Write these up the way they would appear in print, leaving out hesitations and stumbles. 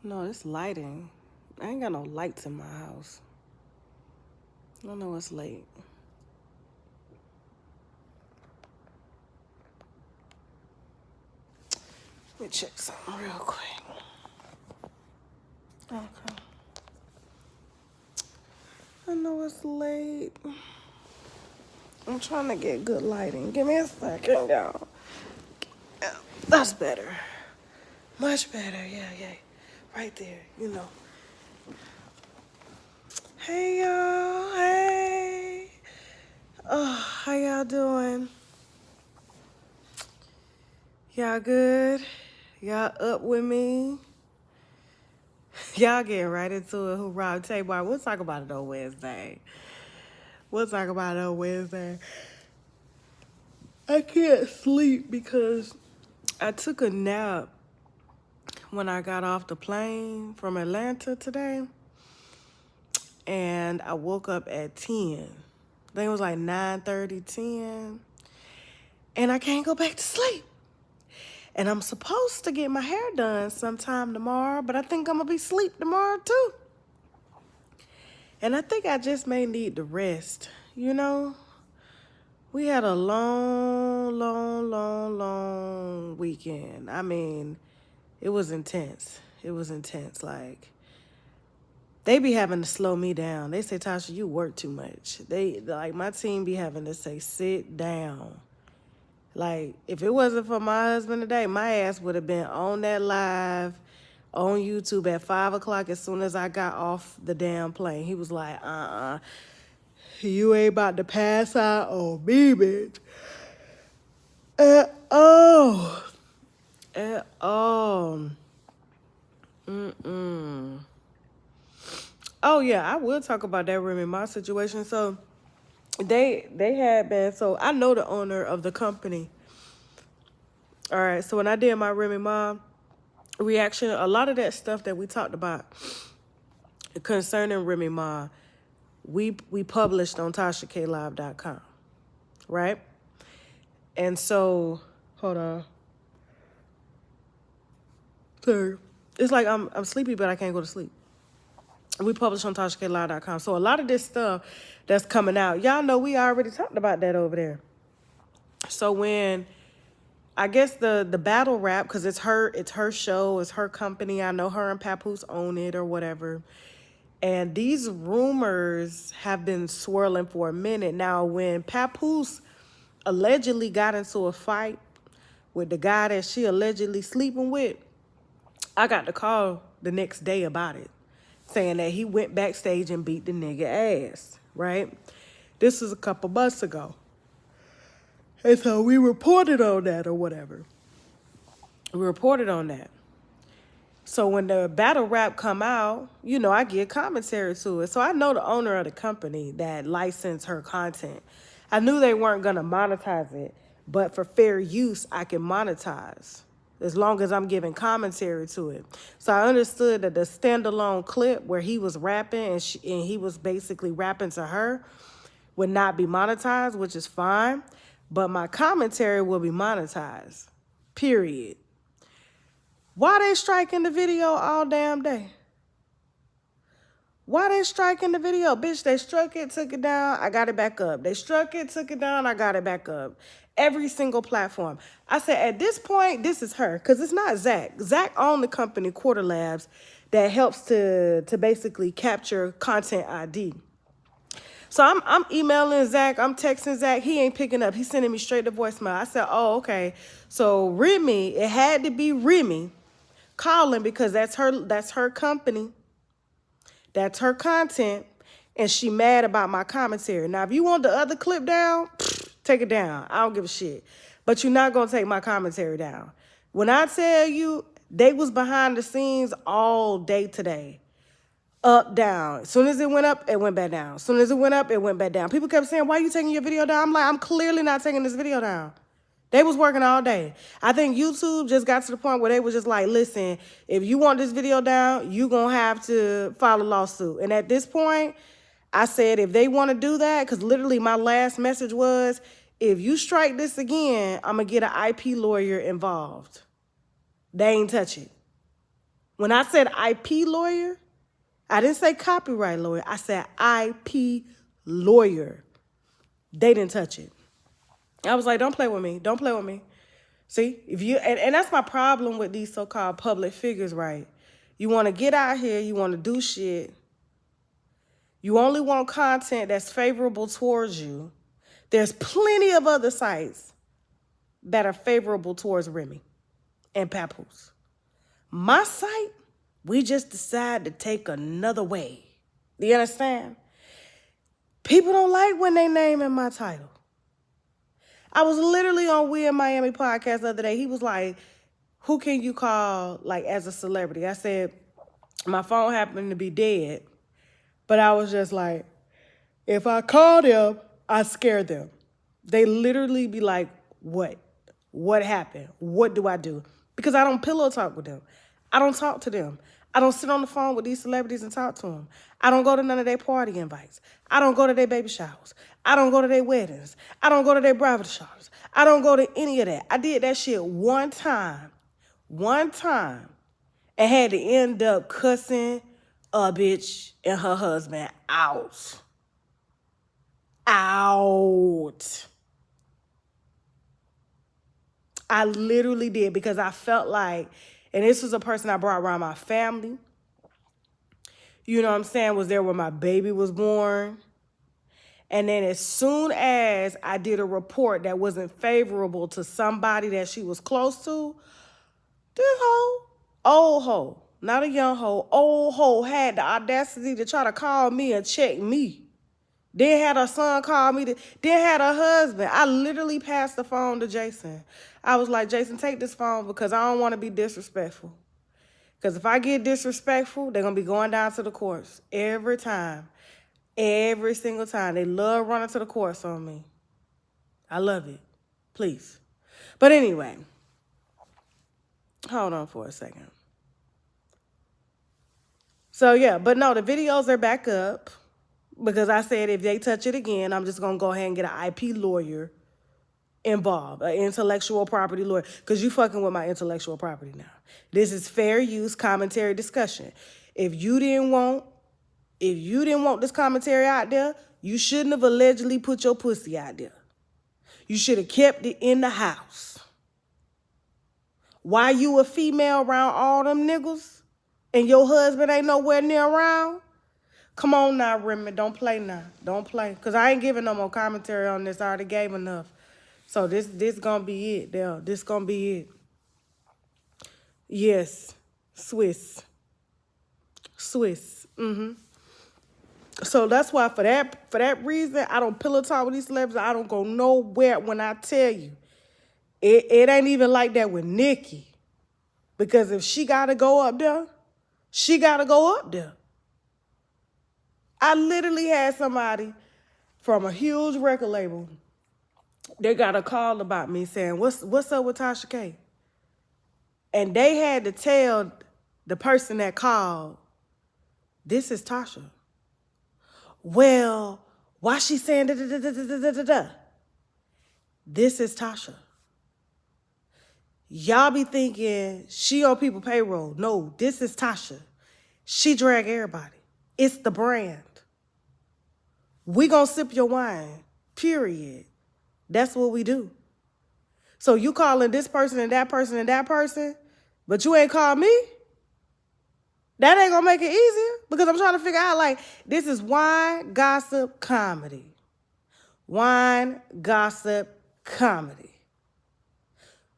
No, it's lighting. I ain't got no lights in my house. I know it's late. Let me check something real quick. Okay. I know it's late. I'm trying to get good lighting. Give me a second, y'all. Yeah, that's better. Much better. Yeah. Right there, you know. Hey, y'all. Hey. Oh, how y'all doing? Y'all good? Y'all up with me? Y'all getting right into it. Who robbed Tay-Bar? We'll talk about it on Wednesday. I can't sleep because I took a nap when I got off the plane from Atlanta today. And I woke up at 10. I think it was like 9:30, 10. And I can't go back to sleep. And I'm supposed to get my hair done sometime tomorrow, but I think I'm going to be asleep tomorrow too. And I think I just may need to rest, you know? We had a long weekend. I mean, it was intense. Like, they be having to slow me down. They say, Tasha, you work too much. My team be having to say, sit down. Like, if it wasn't for my husband today, my ass would have been on that live on YouTube at 5 o'clock as soon as I got off the damn plane. He was like, you ain't about to pass out on me, bitch. At all. Oh, yeah, I will talk about that Remy Ma situation. So, they had been, so I know the owner of the company. All right, so when I did my Remy Ma reaction, a lot of that stuff that we talked about concerning Remy Ma, we published on TashaKLive.com, right? And so, hold on. Sorry. It's like I'm sleepy, but I can't go to sleep. We published on TashaKLive.com. So a lot of this stuff that's coming out, y'all know we already talked about that over there. So when, I guess the battle rap, because it's her show, it's her company. I know her and Papoose own it or whatever. And these rumors have been swirling for a minute. Now, when Papoose allegedly got into a fight with the guy that she allegedly sleeping with, I got the call the next day about it, saying that he went backstage and beat the nigga ass, right? This was a couple months ago. And so we reported on that or whatever. We reported on that. So when the battle rap come out, you know, I get commentary to it. So I know the owner of the company that licensed her content. I knew they weren't going to monetize it, but for fair use, I can monetize as long as I'm giving commentary to it. So I understood that the standalone clip where he was rapping and he was basically rapping to her would not be monetized, which is fine. But my commentary will be monetized, period. Why they striking the video all damn day? Why they striking the video? Bitch, they struck it, took it down, I got it back up. They struck it, took it down, I got it back up. Every single platform. I said, at this point, this is her, because it's not Zach. Zach owned the company, Quarter Labs, that helps to basically capture content ID. So I'm emailing Zach, I'm texting Zach, he ain't picking up. He's sending me straight to voicemail. I said, oh, okay. So Remy, it had to be Remy calling because that's her company. That's her content. And she mad about my commentary. Now, if you want the other clip down, take it down. I don't give a shit. But you're not going to take my commentary down. When I tell you, they was behind the scenes all day today. Up, down. As soon as it went up, it went back down. As soon as it went up, it went back down. People kept saying, why are you taking your video down? I'm like, I'm clearly not taking this video down. They was working all day. I think YouTube just got to the point where they was just like, listen, if you want this video down, you going to have to file a lawsuit. And at this point, I said, if they want to do that, because literally my last message was, if you strike this again, I'm going to get an IP lawyer involved. They ain't touch it. When I said IP lawyer, I didn't say copyright lawyer. I said IP lawyer. They didn't touch it. I was like, don't play with me. Don't play with me. See, if you and that's my problem with these so-called public figures, right? You want to get out here, you want to do shit. You only want content that's favorable towards you. There's plenty of other sites that are favorable towards Remy and Papoose. My site, we just decide to take another way. Do you understand? People don't like when they name in my title. I was literally on We in Miami podcast the other day. He was like, who can you call like as a celebrity? I said, my phone happened to be dead. But I was just like, if I call them, I scare them. They literally be like, what? What happened? What do I do? Because I don't pillow talk with them. I don't talk to them. I don't sit on the phone with these celebrities and talk to them. I don't go to none of their party invites. I don't go to their baby showers. I don't go to their weddings. I don't go to their bridal showers. I don't go to any of that. I did that shit one time, and had to end up cussing a bitch and her husband out. I literally did because I felt like, and this was a person I brought around my family. You know what I'm saying? Was there when my baby was born. And then as soon as I did a report that wasn't favorable to somebody that she was close to, this hoe, old hoe, not a young hoe, old hoe had the audacity to try to call me and check me. Then had her son call me, then had her husband. I literally passed the phone to Jason. I was like, Jason, take this phone because I don't want to be disrespectful. Because if I get disrespectful, they're going to be going down to the courts every time. Every single time. They love running to the courts on me. I love it. Please. But anyway, hold on for a second. So yeah, but no, the videos are back up because I said if they touch it again, I'm just going to go ahead and get an IP lawyer involved, an intellectual property lawyer, because you fucking with my intellectual property now. This is fair use commentary discussion. If you didn't want this commentary out there, you shouldn't have allegedly put your pussy out there. You should have kept it in the house. Why you a female around all them niggas and your husband ain't nowhere near around? Come on now, Remy. Don't play now. Don't play. Because I ain't giving no more commentary on this. I already gave enough. So this going to be it, there. This going to be it. Yes. Swiss. Mm-hmm. So that's why for that reason, I don't pillow talk with these celebrities. I don't go nowhere when I tell you. It ain't even like that with Nicki. Because if she got to go up there, she got to go up there. I literally had somebody from a huge record label. They got a call about me saying, what's up with Tasha K? And they had to tell the person that called, this is Tasha. Well, why she saying da-da-da-da-da-da-da-da? This is Tasha. Y'all be thinking she on people payroll. No, this is Tasha. She drag everybody. It's the brand. We gonna sip your wine, period. That's what we do. So you calling this person and that person and that person, but you ain't called me? That ain't gonna make it easier because I'm trying to figure out, like, this is wine, gossip, comedy. Wine, gossip, comedy.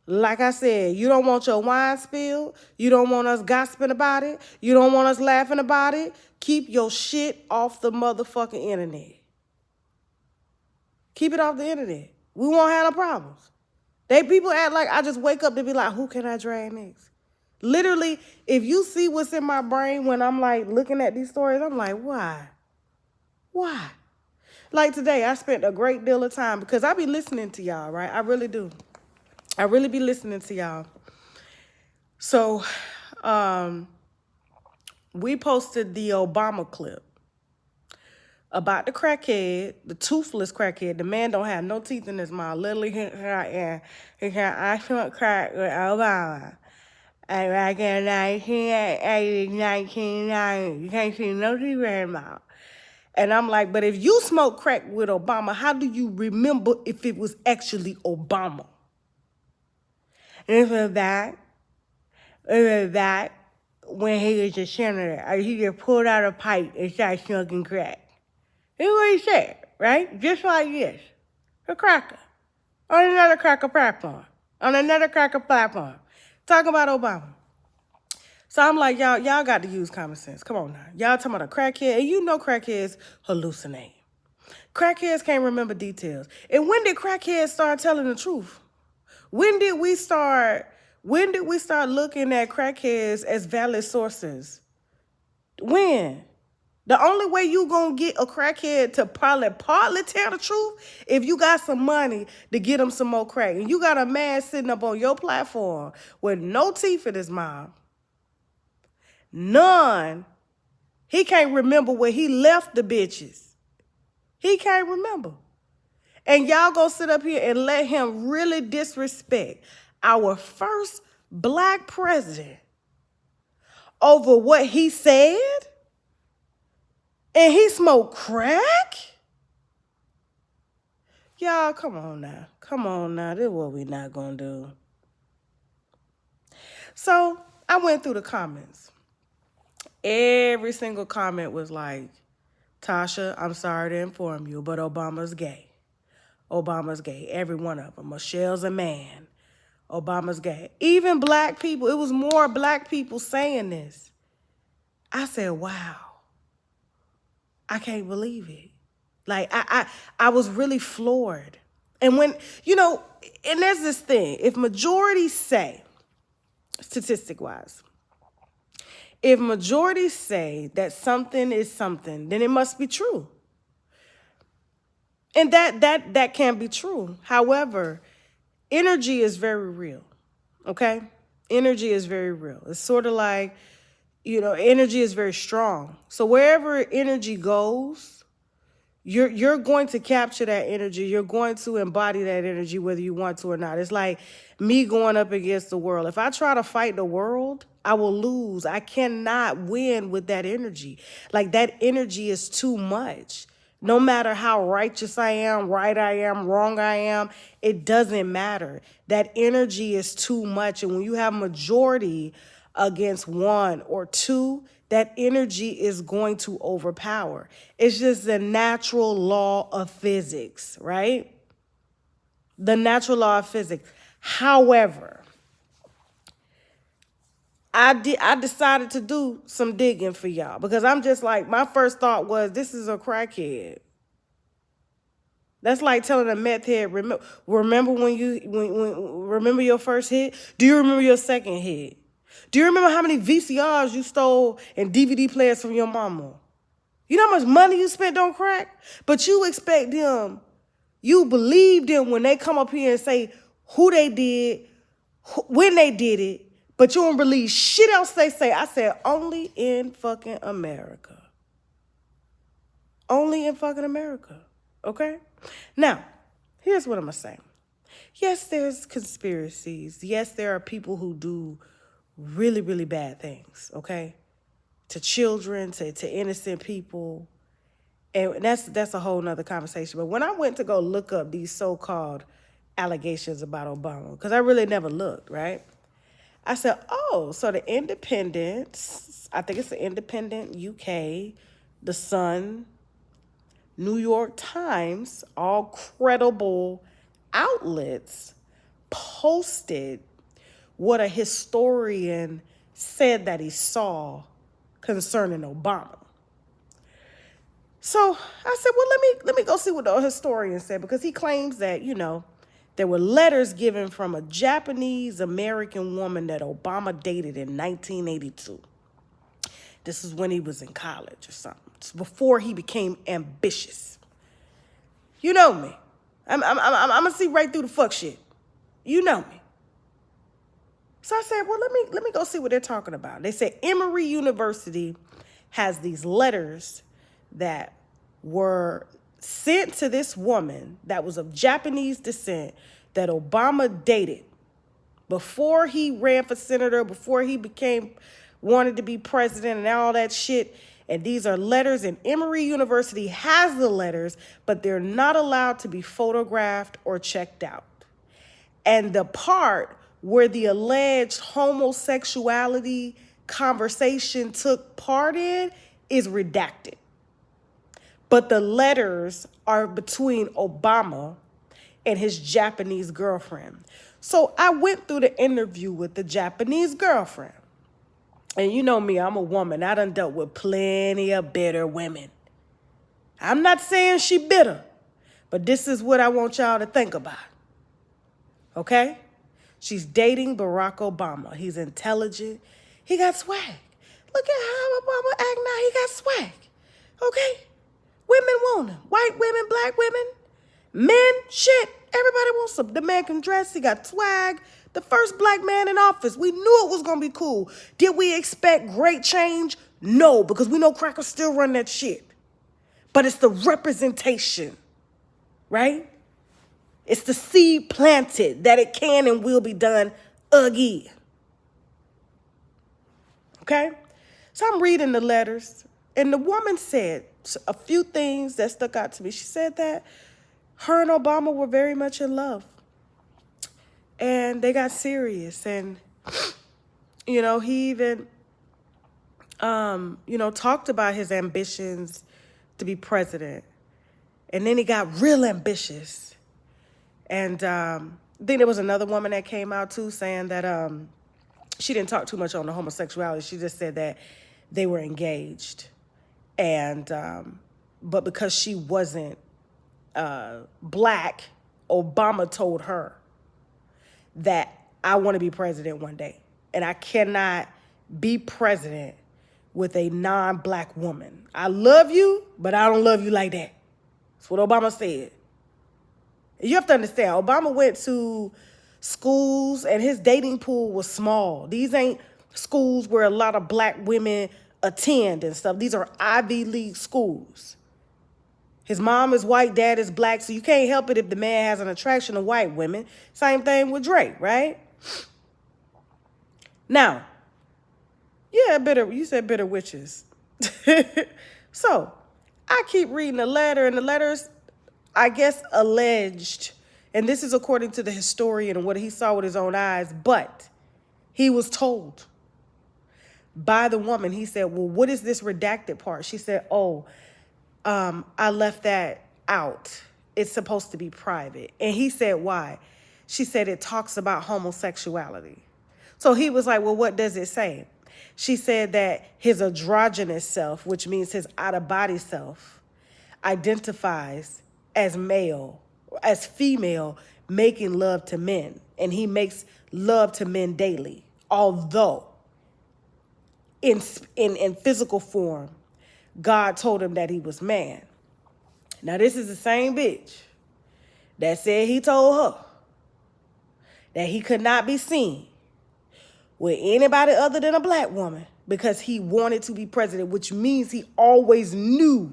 Like I said, you don't want your wine spilled. You don't want us gossiping about it. You don't want us laughing about it. Keep your shit off the motherfucking internet. Keep it off the internet. We won't have no problems. People act like I just wake up to be like, who can I drag next? Literally, if you see what's in my brain when I'm like looking at these stories, I'm like, why? Why? Like today, I spent a great deal of time because I be listening to y'all, right? I really do. I really be listening to y'all. So, we posted the Obama clip about the crackhead, the toothless crackhead. The man don't have no teeth in his mouth. Literally, he can't crack with Obama. And back in 1980, 1990, you can't see no cigarette mouth. And I'm like, but if you smoke crack with Obama, how do you remember if it was actually Obama? And it was back when he was a senator. He just pulled out a pipe and started smoking crack. That's what he said, right? Just like this. A cracker. On another cracker platform. Talking about Obama. So I'm like, y'all got to use common sense. Come on now. Y'all talking about a crackhead, and you know crackheads hallucinate. Crackheads can't remember details. And when did crackheads start telling the truth? When did we start looking at crackheads as valid sources? When? The only way you gonna get a crackhead to partly tell the truth if you got some money to get him some more crack. And you got a man sitting up on your platform with no teeth in his mouth. None. He can't remember where he left the bitches. He can't remember. And y'all gonna sit up here and let him really disrespect our first black president over what he said? And he smoked crack? Y'all, come on now. Come on now. This is what we not gonna do. So I went through the comments. Every single comment was like, Tasha, I'm sorry to inform you, but Obama's gay. Obama's gay. Every one of them. Michelle's a man. Obama's gay. Even black people. It was more black people saying this. I said, wow. I can't believe it. Like, I was really floored. And when, and there's this thing. If majorities say, statistic-wise, if majorities say that something is something, then it must be true. And that can be true. However, energy is very real, okay? Energy is very real. It's sort of like, energy is very strong. So wherever energy goes, you're going to capture that energy. You're going to embody that energy whether you want to or not. It's like me going up against the world. If I try to fight the world, I will lose. I cannot win with that energy. Like, that energy is too much. No matter how righteous I am, right I am, wrong I am, it doesn't matter. That energy is too much. And when you have majority against one or two, that energy is going to overpower. It's just the natural law of physics, right? The natural law of physics. However, I decided to do some digging for y'all because I'm just like, my first thought was, this is a crackhead. That's like telling a meth head, remember remember your first hit? Do you remember your second hit? Do you remember how many VCRs you stole and DVD players from your mama? You know how much money you spent on crack? But you expect them, you believe them when they come up here and say who they did, when they did it, but you don't believe shit else they say. I said, only in fucking America. Only in fucking America, okay? Now, here's what I'm going to say. Yes, there's conspiracies. Yes, there are people who do really, really bad things, okay? To children, to innocent people. And that's a whole nother conversation. But when I went to go look up these so-called allegations about Obama, because I really never looked, right? I said, oh, so the Independent, I think it's the Independent UK, The Sun, New York Times, all credible outlets posted what a historian said that he saw concerning Obama. So I said, well, let me go see what the historian said, because he claims that, there were letters given from a Japanese American woman that Obama dated in 1982. This is when he was in college or something. It's before he became ambitious. You know me. I'm gonna see right through the fuck shit. You know me. So I said, well, let me go see what they're talking about. They said Emory University has these letters that were sent to this woman that was of Japanese descent that Obama dated before he ran for senator, before he wanted to be president and all that shit. And these are letters, and Emory University has the letters, but they're not allowed to be photographed or checked out. And the part where the alleged homosexuality conversation took part in is redacted. But the letters are between Obama and his Japanese girlfriend. So I went through the interview with the Japanese girlfriend. And you know me, I'm a woman. I done dealt with plenty of bitter women. I'm not saying she bitter, but this is what I want y'all to think about. Okay? She's dating Barack Obama. He's intelligent. He got swag. Look at how Obama act now. He got swag. Okay? Women want him. White women, black women, men, shit. Everybody wants him. The man can dress. He got swag. The first black man in office. We knew it was going to be cool. Did we expect great change? No, because we know crackers still run that shit. But it's the representation, right? It's the seed planted that it can and will be done again. Okay? So I'm reading the letters, and the woman said a few things that stuck out to me. She said that her and Obama were very much in love. And they got serious. And, you know, he even, talked about his ambitions to be president. And then he got real ambitious. And then there was another woman that came out, too, saying that she didn't talk too much on the homosexuality. She just said that they were engaged. And but because she wasn't black, Obama told her that I want to be president one day. And I cannot be president with a non-black woman. I love you, but I don't love you like that. That's what Obama said. You have to understand, Obama went to schools and his dating pool was small. These ain't schools where a lot of black women attend and stuff. These are Ivy League schools. His mom is white, dad is black, so you can't help it if the man has an attraction to white women. Same thing with Drake, right? Now, yeah, you said bitter witches. So, I keep reading the letter, and the letters, I guess, alleged, and this is according to the historian and what he saw with his own eyes, but he was told by the woman, he said, well, what is this redacted part? She said, I left that out. It's supposed to be private. And he said, why? She said, it talks about homosexuality. So he was like, well, what does it say? She said that his androgynous self, which means his out-of-body self, identifies as male, as female, making love to men. And he makes love to men daily. Although, in physical form, God told him that he was man. Now, this is the same bitch that said he told her that he could not be seen with anybody other than a black woman because he wanted to be president, which means he always knew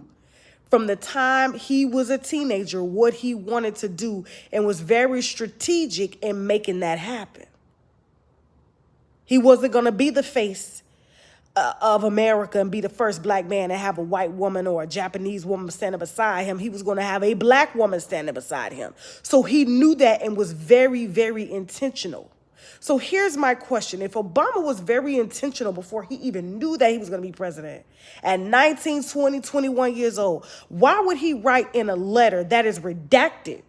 from the time he was a teenager what he wanted to do and was very strategic in making that happen. He wasn't going to be the face of America and be the first black man to have a white woman or a Japanese woman standing beside him. He was going to have a black woman standing beside him. So he knew that and was very, very intentional. So here's my question. If Obama was very intentional before he even knew that he was going to be president at 19, 20, 21 years old, why would he write in a letter that is redacted?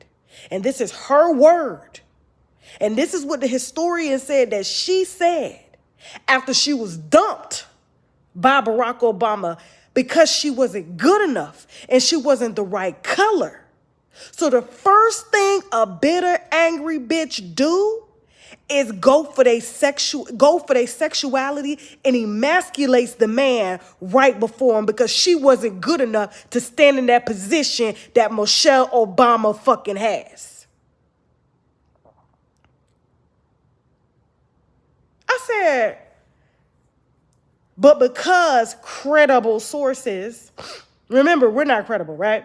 And this is her word. And this is what the historian said that she said after she was dumped by Barack Obama because she wasn't good enough and she wasn't the right color. So the first thing a bitter, angry bitch do is go for their sexuality and emasculates the man right before him because she wasn't good enough to stand in that position that Michelle Obama fucking has. I said, but because credible sources, remember, we're not credible, right?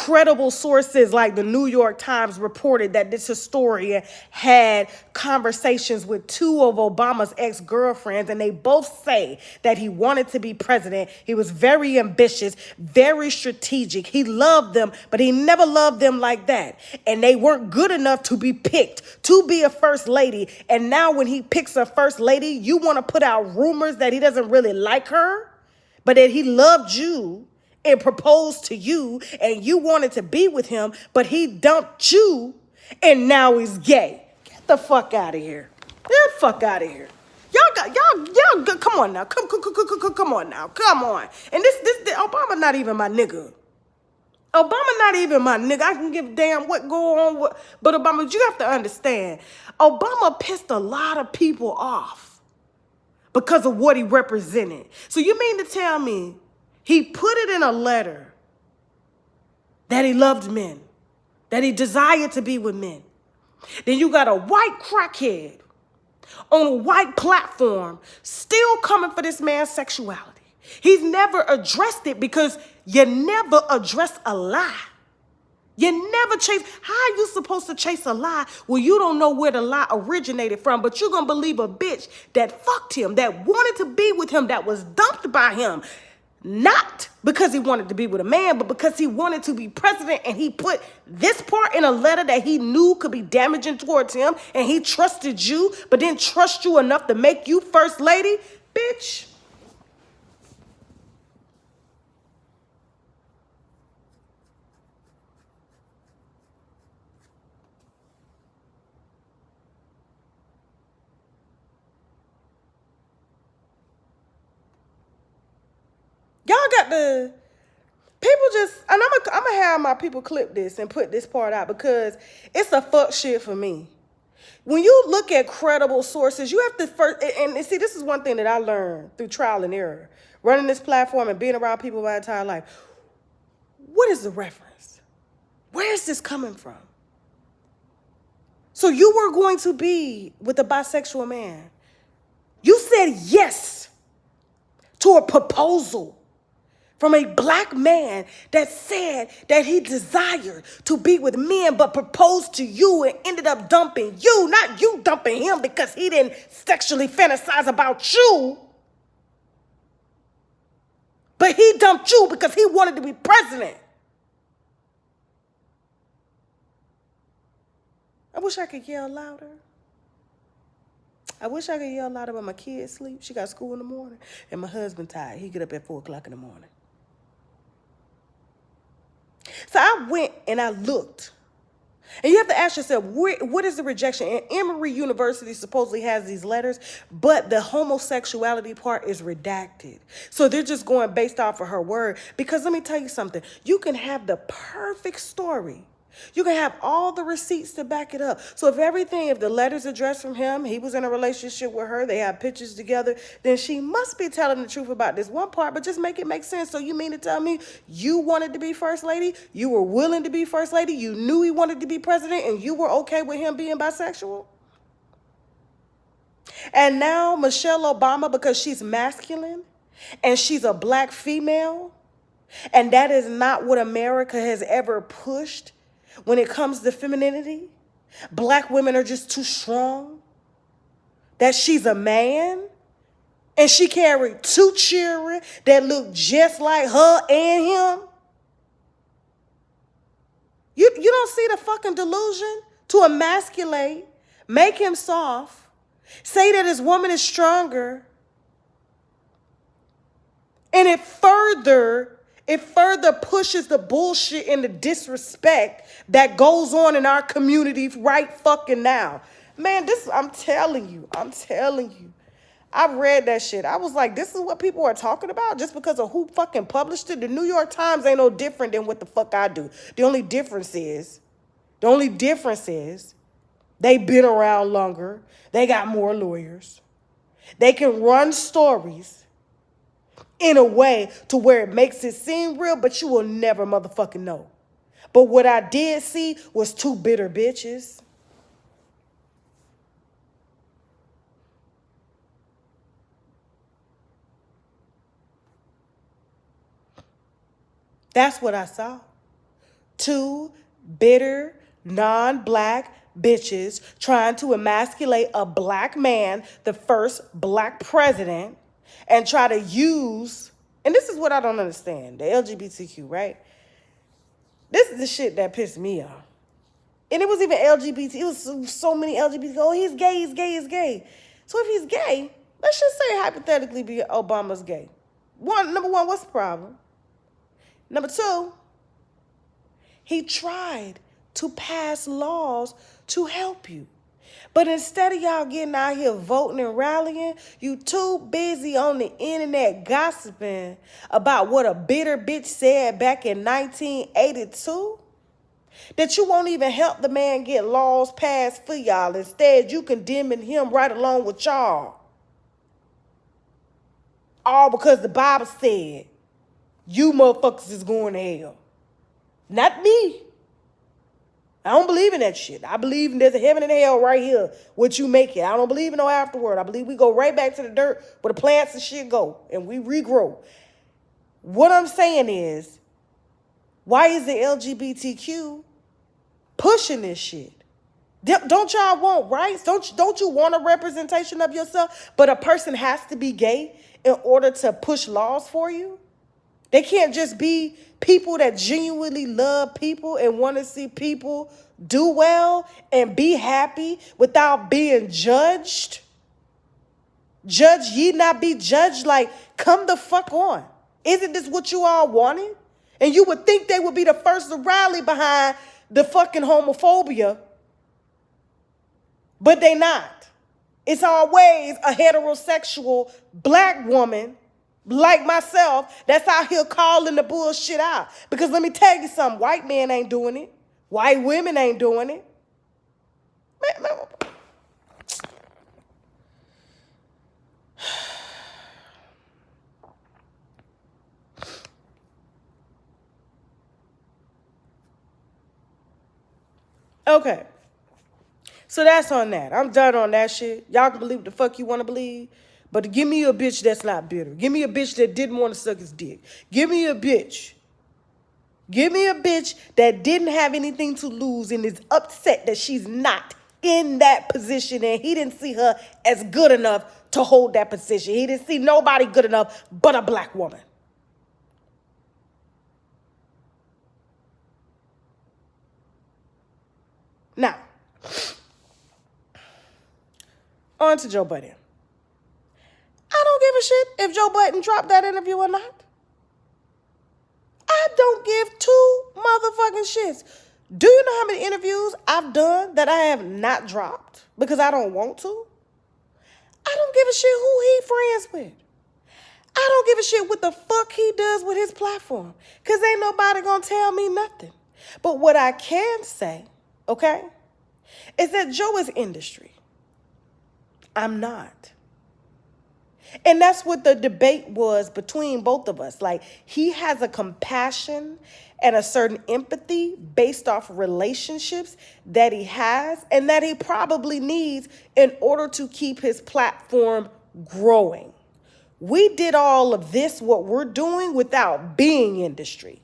credible sources like the New York Times reported that this historian had conversations with two of Obama's ex-girlfriends, and they both say that he wanted to be president. He was very ambitious, very strategic. He loved them, but he never loved them like that. And they weren't good enough to be picked to be a first lady. And now when he picks a first lady, you want to put out rumors that he doesn't really like her, but that he loved you and proposed to you and you wanted to be with him, but he dumped you and now he's gay. Get the fuck out of here. Get the fuck out of here. Y'all, come on now. Come on now. Come on. And this Obama not even my nigga. Obama not even my nigga. I can give a damn what go on. But Obama, you have to understand, Obama pissed a lot of people off because of what he represented. So you mean to tell me he put it in a letter that he loved men, that he desired to be with men. Then you got a white crackhead on a white platform still coming for this man's sexuality. He's never addressed it because you never address a lie. You never chase. How are you supposed to chase a lie when you don't know where the lie originated from? But you're going to believe a bitch that fucked him, that wanted to be with him, that was dumped by him. Not because he wanted to be with a man, but because he wanted to be president, and he put this part in a letter that he knew could be damaging towards him, and he trusted you, but didn't trust you enough to make you first lady. Bitch. Y'all got the people just, and I'm gonna have my people clip this and put this part out because it's a fuck shit for me. When you look at credible sources, you have to first, and see, this is one thing that I learned through trial and error, running this platform and being around people my entire life. What is the reference? Where is this coming from? So you were going to be with a bisexual man. You said yes to a proposal from a black man that said that he desired to be with men but proposed to you and ended up dumping you, not you dumping him because he didn't sexually fantasize about you, but he dumped you because he wanted to be president. I wish I could yell louder. I wish I could yell louder, but my kids sleep. She got school in the morning, and my husband tired. He get up at 4 o'clock in the morning. So I went and I looked. And you have to ask yourself, what is the rejection? And Emory University supposedly has these letters, but the homosexuality part is redacted. So they're just going based off of her word. Because let me tell you something. You can have the perfect story. You can have all the receipts to back it up. So if the letter's addressed from him, he was in a relationship with her, they have pictures together, then she must be telling the truth about this one part, but just make it make sense. So you mean to tell me you wanted to be first lady? You were willing to be first lady? You knew he wanted to be president and you were okay with him being bisexual? And now Michelle Obama, because she's masculine and she's a black female, and that is not what America has ever pushed. When it comes to femininity, black women are just too strong. That she's a man and she carried 2 children that look just like her and him. You don't see the fucking delusion to emasculate, make him soft, say that his woman is stronger, and it further pushes the bullshit and the disrespect that goes on in our community right fucking now. Man, I'm telling you. I read that shit. I was like, this is what people are talking about just because of who fucking published it? The New York Times ain't no different than what the fuck I do. The only difference is they've been around longer. They got more lawyers. They can run stories in a way to where it makes it seem real, but you will never motherfucking know. But what I did see was 2 bitter bitches. That's what I saw. Two bitter, non-black bitches trying to emasculate a black man, the first black president, and try to use, and this is what I don't understand, the LGBTQ, right? This is the shit that pissed me off. And it was even LGBT. It was so many LGBT. Oh, he's gay, he's gay, he's gay. So if he's gay, let's just say hypothetically Obama's gay. Number one, what's the problem? Number two, he tried to pass laws to help you. But instead of y'all getting out here voting and rallying, you too busy on the internet gossiping about what a bitter bitch said back in 1982, that you won't even help the man get laws passed for y'all. Instead, you condemning him right along with y'all. All because the Bible said, you motherfuckers is going to hell. Not me. I don't believe in that shit. I believe there's a heaven and hell right here, what you make it. I don't believe in no afterward. I believe we go right back to the dirt where the plants and shit go, and we regrow. What I'm saying is, why is the LGBTQ pushing this shit? Don't y'all want rights? Don't you want a representation of yourself? But a person has to be gay in order to push laws for you? They can't just be people that genuinely love people and want to see people do well and be happy without being judged? Judge ye not be judged, like, come the fuck on. Isn't this what you all wanted? And you would think they would be the first to rally behind the fucking homophobia, but they not. It's always a heterosexual black woman like myself that's out here calling the bullshit out. Because let me tell you something, white men ain't doing it. White women ain't doing it. Man. Okay. So that's on that. I'm done on that shit. Y'all can believe what the fuck you want to believe. But give me a bitch that's not bitter. Give me a bitch that didn't want to suck his dick. Give me a bitch. Give me a bitch that didn't have anything to lose and is upset that she's not in that position and he didn't see her as good enough to hold that position. He didn't see nobody good enough but a black woman. Now, on to Joe Budden. I don't give a shit if Joe Budden dropped that interview or not. I don't give two motherfucking shits. Do you know how many interviews I've done that I have not dropped because I don't want to? I don't give a shit who he friends with. I don't give a shit what the fuck he does with his platform because ain't nobody gonna tell me nothing. But what I can say, okay, is that Joe is industry. I'm not. And that's what the debate was between both of us. Like, he has a compassion and a certain empathy based off relationships that he has and that he probably needs in order to keep his platform growing. We did all of this, what we're doing, without being industry.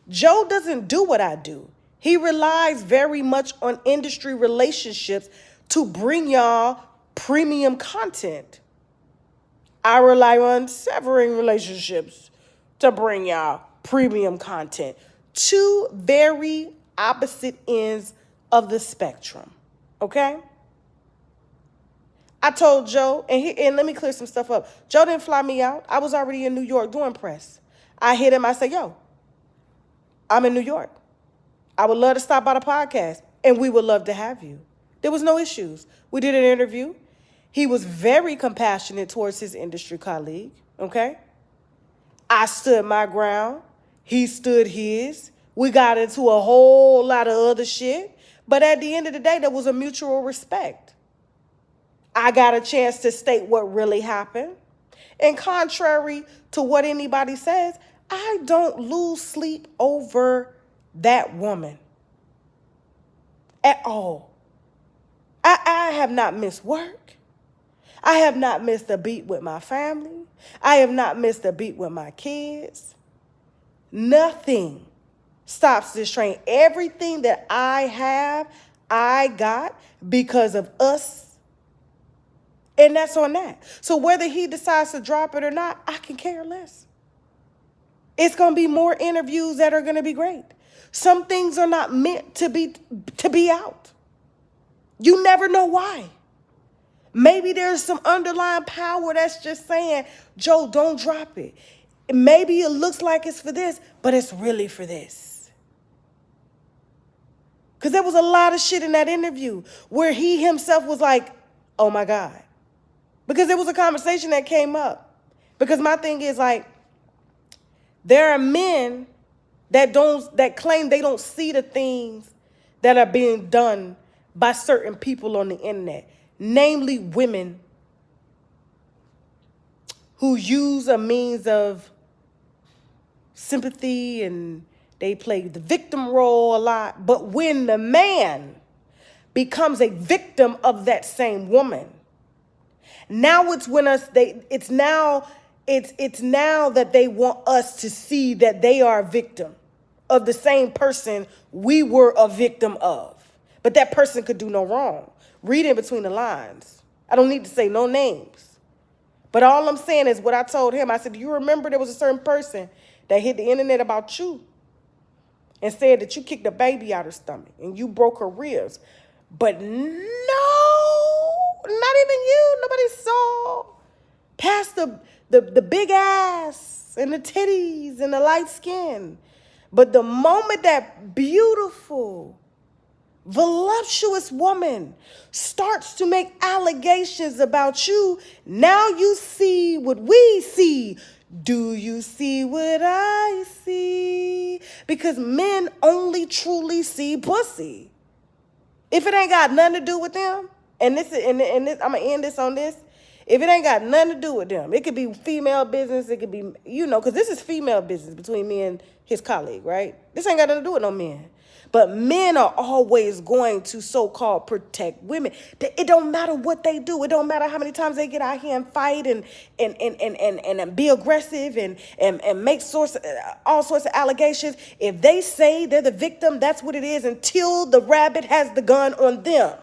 Joe doesn't do what I do. He relies very much on industry relationships to bring y'all premium content. I rely on severing relationships to bring y'all premium content. Two very opposite ends of the spectrum, okay? I told Joe, and let me clear some stuff up. Joe didn't fly me out. I was already in New York doing press. I hit him. I said, yo, I'm in New York. I would love to stop by the podcast, and we would love to have you. There was no issues. We did an interview. He was very compassionate towards his industry colleague, okay? I stood my ground. He stood his. We got into a whole lot of other shit. But at the end of the day, there was a mutual respect. I got a chance to state what really happened. And contrary to what anybody says, I don't lose sleep over that woman at all. I have not missed work. I have not missed a beat with my family. I have not missed a beat with my kids. Nothing stops this train. Everything that I have, I got because of us. And that's on that. So whether he decides to drop it or not, I can care less. It's going to be more interviews that are going to be great. Some things are not meant to be out. You never know why. Maybe there's some underlying power that's just saying, Joe, don't drop it. Maybe it looks like it's for this, but it's really for this. Because there was a lot of shit in that interview where he himself was like, oh my God. Because there was a conversation that came up. Because my thing is like, there are men that claim they don't see the things that are being done by certain people on the internet. Namely women who use a means of sympathy and they play the victim role a lot. But when the man becomes a victim of that same woman, now it's now that they want us to see that they are a victim of the same person we were a victim of. But that person could do no wrong. Read in between the lines. I don't need to say no names. But all I'm saying is what I told him. I said, do you remember there was a certain person that hit the internet about you and said that you kicked a baby out her stomach and you broke her ribs? But no, not even you. Nobody saw past the big ass and the titties and the light skin. But the moment that beautiful, voluptuous woman starts to make allegations about you, now you see what we see. Do you see what I see? Because men only truly see pussy. If it ain't got nothing to do with them, and I'm gonna end this on this. If it ain't got nothing to do with them, it could be female business. It could be, because this is female business between me and his colleague, right? This ain't got nothing to do with no men. But men are always going to so-called protect women. It don't matter what they do. It don't matter how many times they get out here and fight and be aggressive and make all sorts of allegations. If they say they're the victim, that's what it is until the rabbit has the gun on them.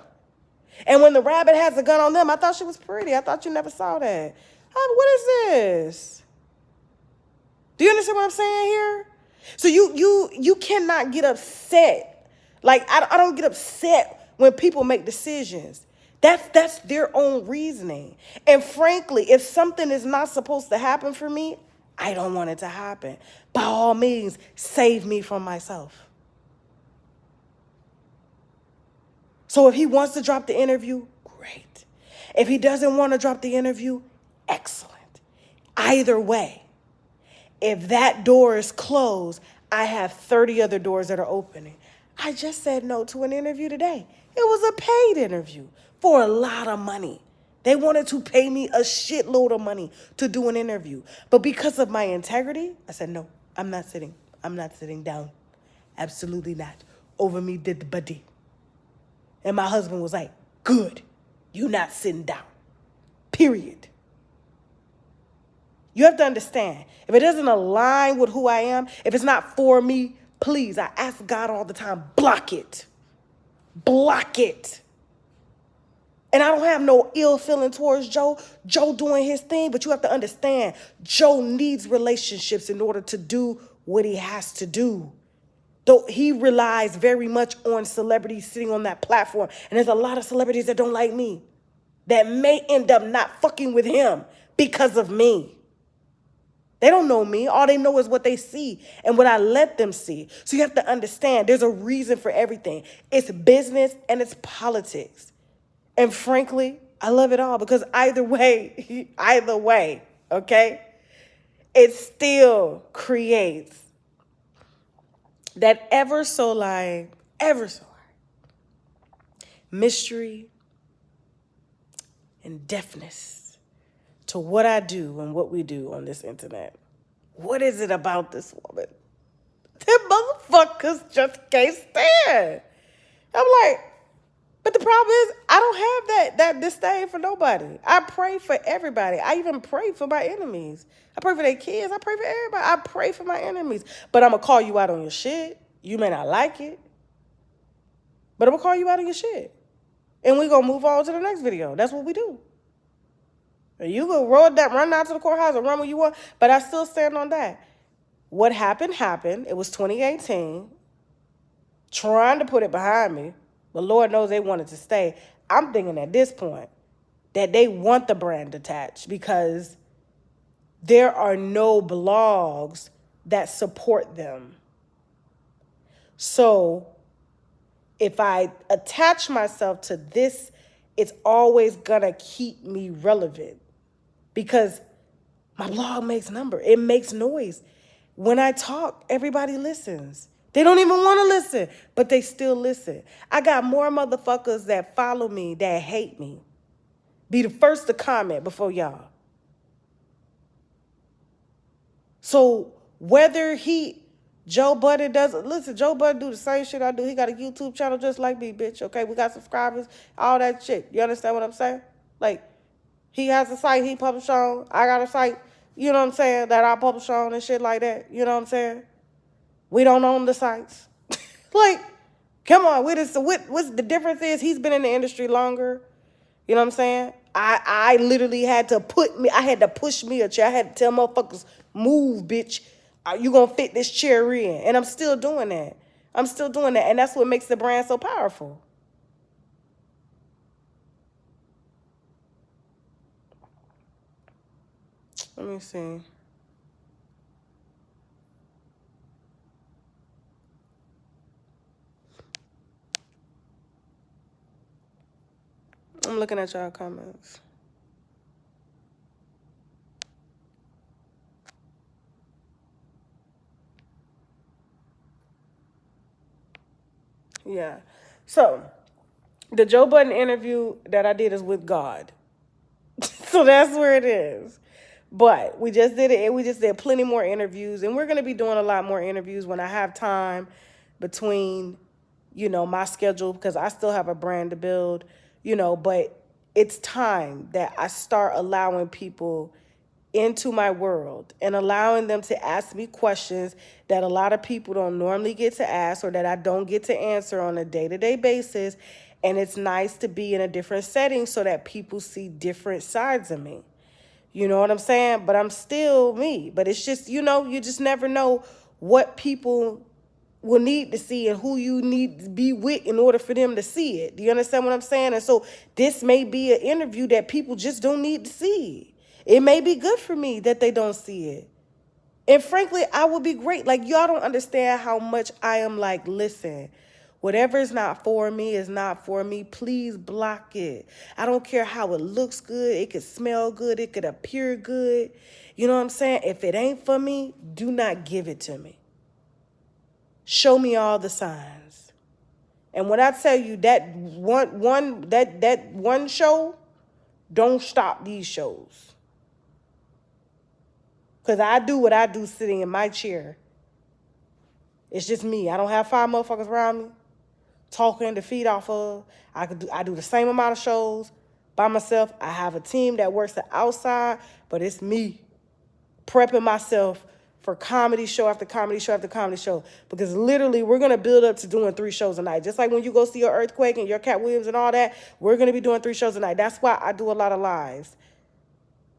And when the rabbit has the gun on them, I thought she was pretty. I thought you never saw that. What is this? Do you understand what I'm saying here? So you cannot get upset. Like, I don't get upset when people make decisions. That's their own reasoning. And frankly, if something is not supposed to happen for me, I don't want it to happen. By all means, save me from myself. So if he wants to drop the interview, great. If he doesn't want to drop the interview, excellent. Either way, if that door is closed, I have 30 other doors that are opening. I just said no to an interview today. It was a paid interview for a lot of money. They wanted to pay me a shitload of money to do an interview. But because of my integrity, I said, no, I'm not sitting. I'm not sitting down. Absolutely not. Over me did the buddy. And my husband was like, good, you not sitting down, period. You have to understand, if it doesn't align with who I am, if it's not for me, please, I ask God all the time, block it. Block it. And I don't have no ill feeling towards Joe. Joe doing his thing, but you have to understand, Joe needs relationships in order to do what he has to do. Though he relies very much on celebrities sitting on that platform. And there's a lot of celebrities that don't like me that may end up not fucking with him because of me. They don't know me. All they know is what they see and what I let them see. So you have to understand there's a reason for everything. It's business and it's politics. And frankly, I love it all because either way, okay, it still creates that ever so light mystery and deafness to what I do and what we do on this internet. What is it about this woman? Them motherfuckers just can't stand. I'm like, but the problem is I don't have that disdain for nobody. I pray for everybody. I even pray for my enemies. I pray for their kids. I pray for everybody. I pray for my enemies. But I'm going to call you out on your shit. You may not like it, but I'm going to call you out of your shit. And we're going to move on to the next video. That's what we do. You can run down to the courthouse and run when you want, but I still stand on that. What happened, happened. It was 2018. Trying to put it behind me, but Lord knows they wanted to stay. I'm thinking at this point that they want the brand attached because there are no blogs that support them. So if I attach myself to this, it's always gonna keep me relevant because my blog makes number. It makes noise. When I talk, everybody listens. They don't even want to listen, but they still listen. I got more motherfuckers that follow me that hate me. Be the first to comment before y'all. So whether Joe Budden listen, Joe Budden do the same shit I do. He got a YouTube channel just like me, bitch. Okay, we got subscribers, all that shit. You understand what I'm saying? Like, he has a site he published on. I got a site, you know what I'm saying, that I publish on and shit like that. You know what I'm saying? We don't own the sites. Like, come on, what's the difference is he's been in the industry longer. You know what I'm saying? I literally had to push me a chair. I had to tell motherfuckers, move, bitch. You gonna fit this chair in. And I'm still doing that. And that's what makes the brand so powerful. Let me see. I'm looking at y'all comments. Yeah. So, the Joe Budden interview that I did is with God. So that's where it is. But we just did it, and we just did plenty more interviews, and we're going to be doing a lot more interviews when I have time between, my schedule, because I still have a brand to build, but it's time that I start allowing people into my world and allowing them to ask me questions that a lot of people don't normally get to ask or that I don't get to answer on a day-to-day basis. And it's nice to be in a different setting so that people see different sides of me. You know what I'm saying? But I'm still me. But it's just, you just never know what people will need to see and who you need to be with in order for them to see it. Do you understand what I'm saying? And so this may be an interview that people just don't need to see. It may be good for me that they don't see it. And frankly, I would be great. Like, y'all don't understand how much I am like, listen, whatever is not for me is not for me. Please block it. I don't care how it looks good. It could smell good. It could appear good. You know what I'm saying? If it ain't for me, do not give it to me. Show me all the signs. And when I tell you that one show, don't stop these shows. Because I do what I do sitting in my chair. It's just me. I don't have 5 motherfuckers around me talking to feed off of. I do the same amount of shows by myself. I have a team that works the outside, but it's me prepping myself for comedy show after comedy show after comedy show. Because literally, we're going to build up to doing 3 shows a night. Just like when you go see your Earthquake and your Cat Williams and all that, we're going to be doing 3 shows a night. That's why I do a lot of lives.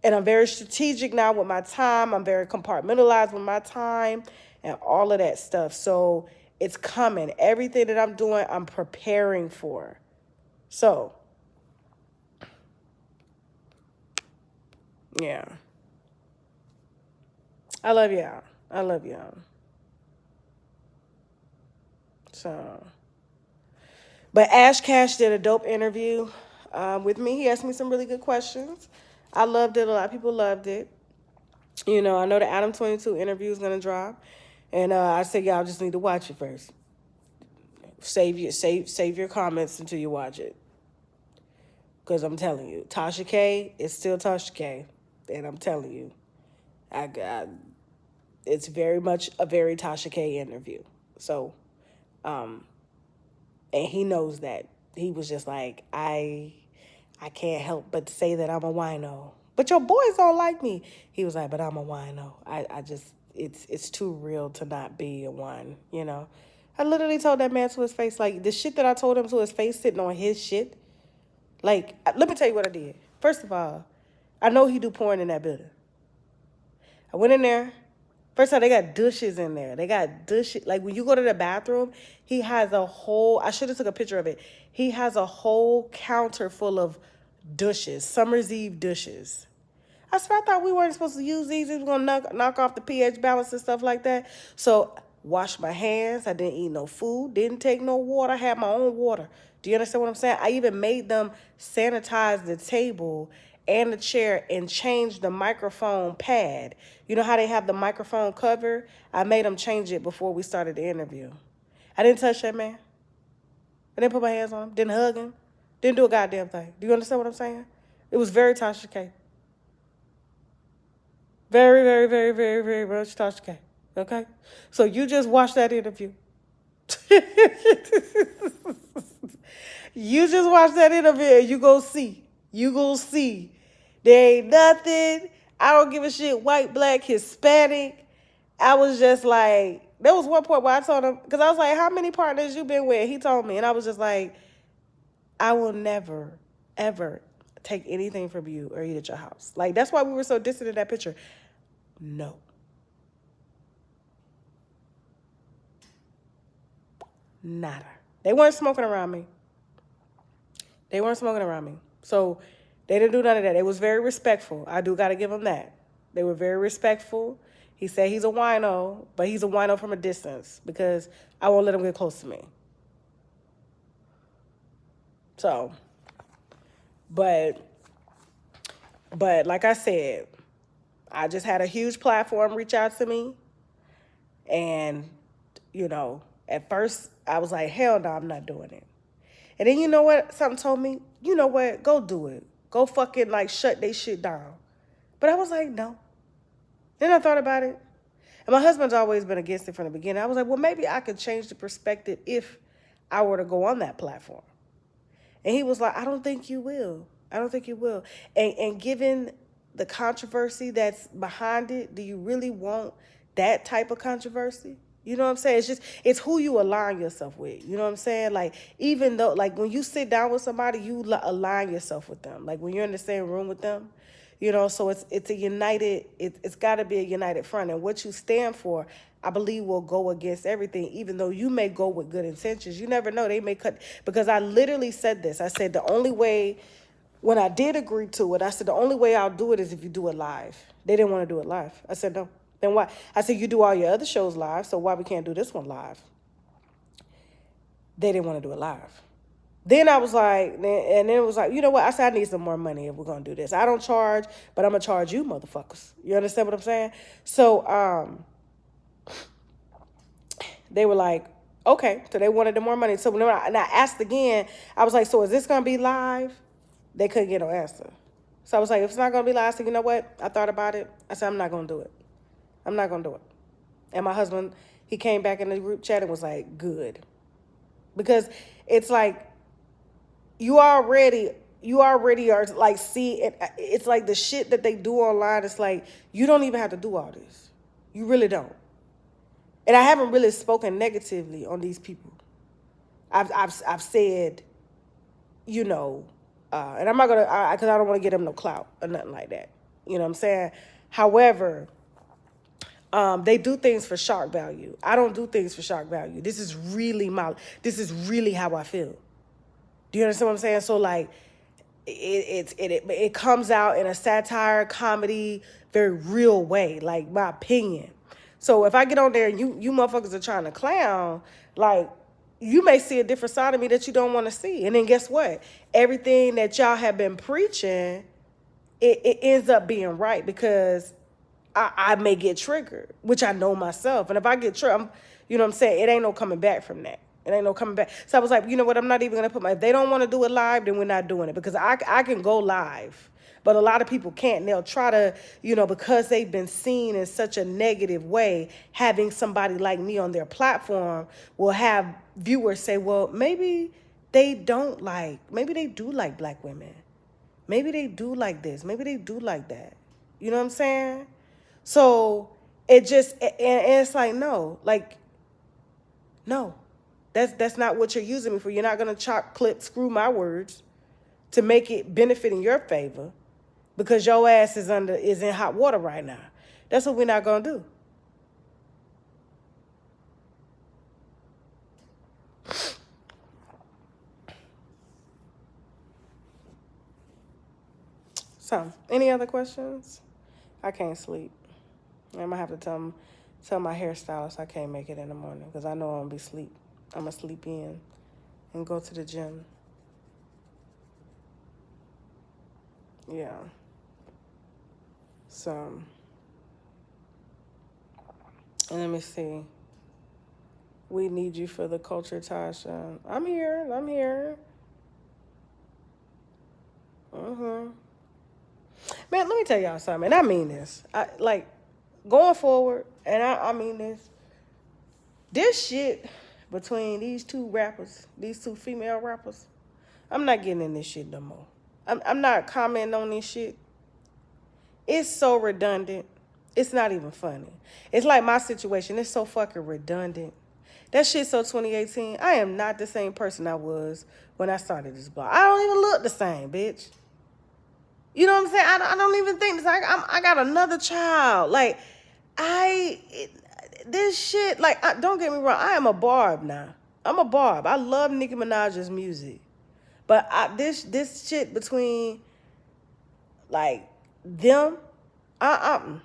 And I'm very strategic now with my time. I'm very compartmentalized with my time and all of that stuff. So it's coming. Everything that I'm doing, I'm preparing for. So, yeah. I love y'all. I love y'all. So, but Ash Cash did a dope interview with me. He asked me some really good questions. I loved it. A lot of people loved it. I know the Adam 22 interview is going to drop. And I said, y'all just need to watch it first. Save your comments until you watch it. Because I'm telling you, Tasha K is still Tasha K. And I'm telling you, it's very much a very Tasha K interview. So, and he knows that. He was just like, I can't help but say that I'm a wino. But your boys don't like me. He was like, but I'm a wino. I just, it's too real to not be a one, I literally told that man to his face, like, the shit that I told him to his face sitting on his shit. Like, let me tell you what I did. First of all, I know he do porn in that building. I went in there. First of all, they got douches in there. They got douches. Like, when you go to the bathroom, he has a whole, I should have took a picture of it. He has a whole counter full of douches, Summer's Eve douches. I said, I thought we weren't supposed to use these. We were going to knock off the pH balance and stuff like that. So, washed my hands. I didn't eat no food. Didn't take no water. I had my own water. Do you understand what I'm saying? I even made them sanitize the table and the chair and change the microphone pad. You know how they have the microphone cover? I made them change it before we started the interview. I didn't touch that man. I didn't put my hands on him. Didn't hug him. Didn't do a goddamn thing. Do you understand what I'm saying? It was very Tasha K. Very, very, very, very, very much Tasha K. Okay? So you just watch that interview. You just watch that interview and you go see. You go see. There ain't nothing. I don't give a shit. White, black, Hispanic. I was just like, there was one point where I told him, because I was like, how many partners you been with? He told me. And I was just like, I will never, ever take anything from you or eat at your house. Like, that's why we were so distant in that picture. No. Nada. They weren't smoking around me. They weren't smoking around me. So they didn't do none of that. It was very respectful. I do got to give them that. They were very respectful. He said he's a wino, but he's a wino from a distance because I won't let him get close to me. So, but like I said, I just had a huge platform reach out to me. And, you know, at first I was like, hell no, I'm not doing it. And then you know what? Something told me, you know what? Go do it. Go fucking like shut they shit down. But I was like, no. Then I thought about it. And my husband's always been against it from the beginning. I was like, well, maybe I could change the perspective if I were to go on that platform. And he was like, I don't think you will. I don't think you will. And given the controversy that's behind it, do you really want that type of controversy? You know what I'm saying? It's who you align yourself with. You know what I'm saying? Like, even though, like, when you sit down with somebody, you align yourself with them. Like, when you're in the same room with them, you know, so it's a united, it's got to be a united front. And what you stand for, I believe, will go against everything, even though you may go with good intentions. You never know. They may cut, because I literally said this. I said the only way, when I did agree to it, I said the only way I'll do it is if you do it live. They didn't want to do it live. I said, no. Then why? I said, you do all your other shows live, so why we can't do this one live? They didn't want to do it live. Then I was like, and then it was like, you know what? I said, I need some more money if we're going to do this. I don't charge, but I'm going to charge you motherfuckers. You understand what I'm saying? So they were like, okay. So they wanted the more money. So when I asked again, I was like, so is this going to be live? They couldn't get no answer. So I was like, if it's not going to be live, I said, you know what? I thought about it. I said, I'm not going to do it. I'm not going to do it. And my husband, he came back in the group chat and was like, good. Because it's like, you already are like, see, it's like the shit that they do online. It's like, you don't even have to do all this. You really don't. And I haven't really spoken negatively on these people. I've said, you know, and I'm not going to, because I don't want to get them no clout or nothing like that. You know what I'm saying? However, they do things for shock value. I don't do things for shock value. This is really how I feel. Do you understand what I'm saying? So like, it comes out in a satire, comedy, very real way, like my opinion. So if I get on there and you motherfuckers are trying to clown, like, you may see a different side of me that you don't want to see. And then guess what? Everything that y'all have been preaching, it ends up being right, because I may get triggered, which I know myself. And if I get triggered, you know what I'm saying? It ain't no coming back from that. It ain't no coming back. So I was like, you know what? I'm not even going to put if they don't want to do it live, then we're not doing it, because I can go live. But a lot of people can't. And they'll try to, you know, because they've been seen in such a negative way, having somebody like me on their platform will have viewers say, well, maybe they do like black women. Maybe they do like this. Maybe they do like that. You know what I'm saying? So and it's like, no, That's not what you're using me for. You're not gonna chop, clip, screw my words to make it benefit in your favor because your ass is in hot water right now. That's what we're not gonna do. So, any other questions? I can't sleep. I'm gonna have to tell my hairstylist I can't make it in the morning because I know I'm gonna sleep in and go to the gym. Yeah. So, and let me see. We need you for the culture, Tasha. I'm here. Man, let me tell y'all something. And I mean this. Going forward, and I mean this. This shit between these two female rappers, I'm not getting in this shit no more. I'm not commenting on this shit. It's so redundant. It's not even funny. It's like my situation. It's so fucking redundant. That shit's so 2018. I am not the same person I was when I started this blog. I don't even look the same, bitch. You know what I'm saying? I don't even think this. I got another child. This shit, don't get me wrong. I am a barb now. I'm a barb. I love Nicki Minaj's music. But this shit between, them, I'm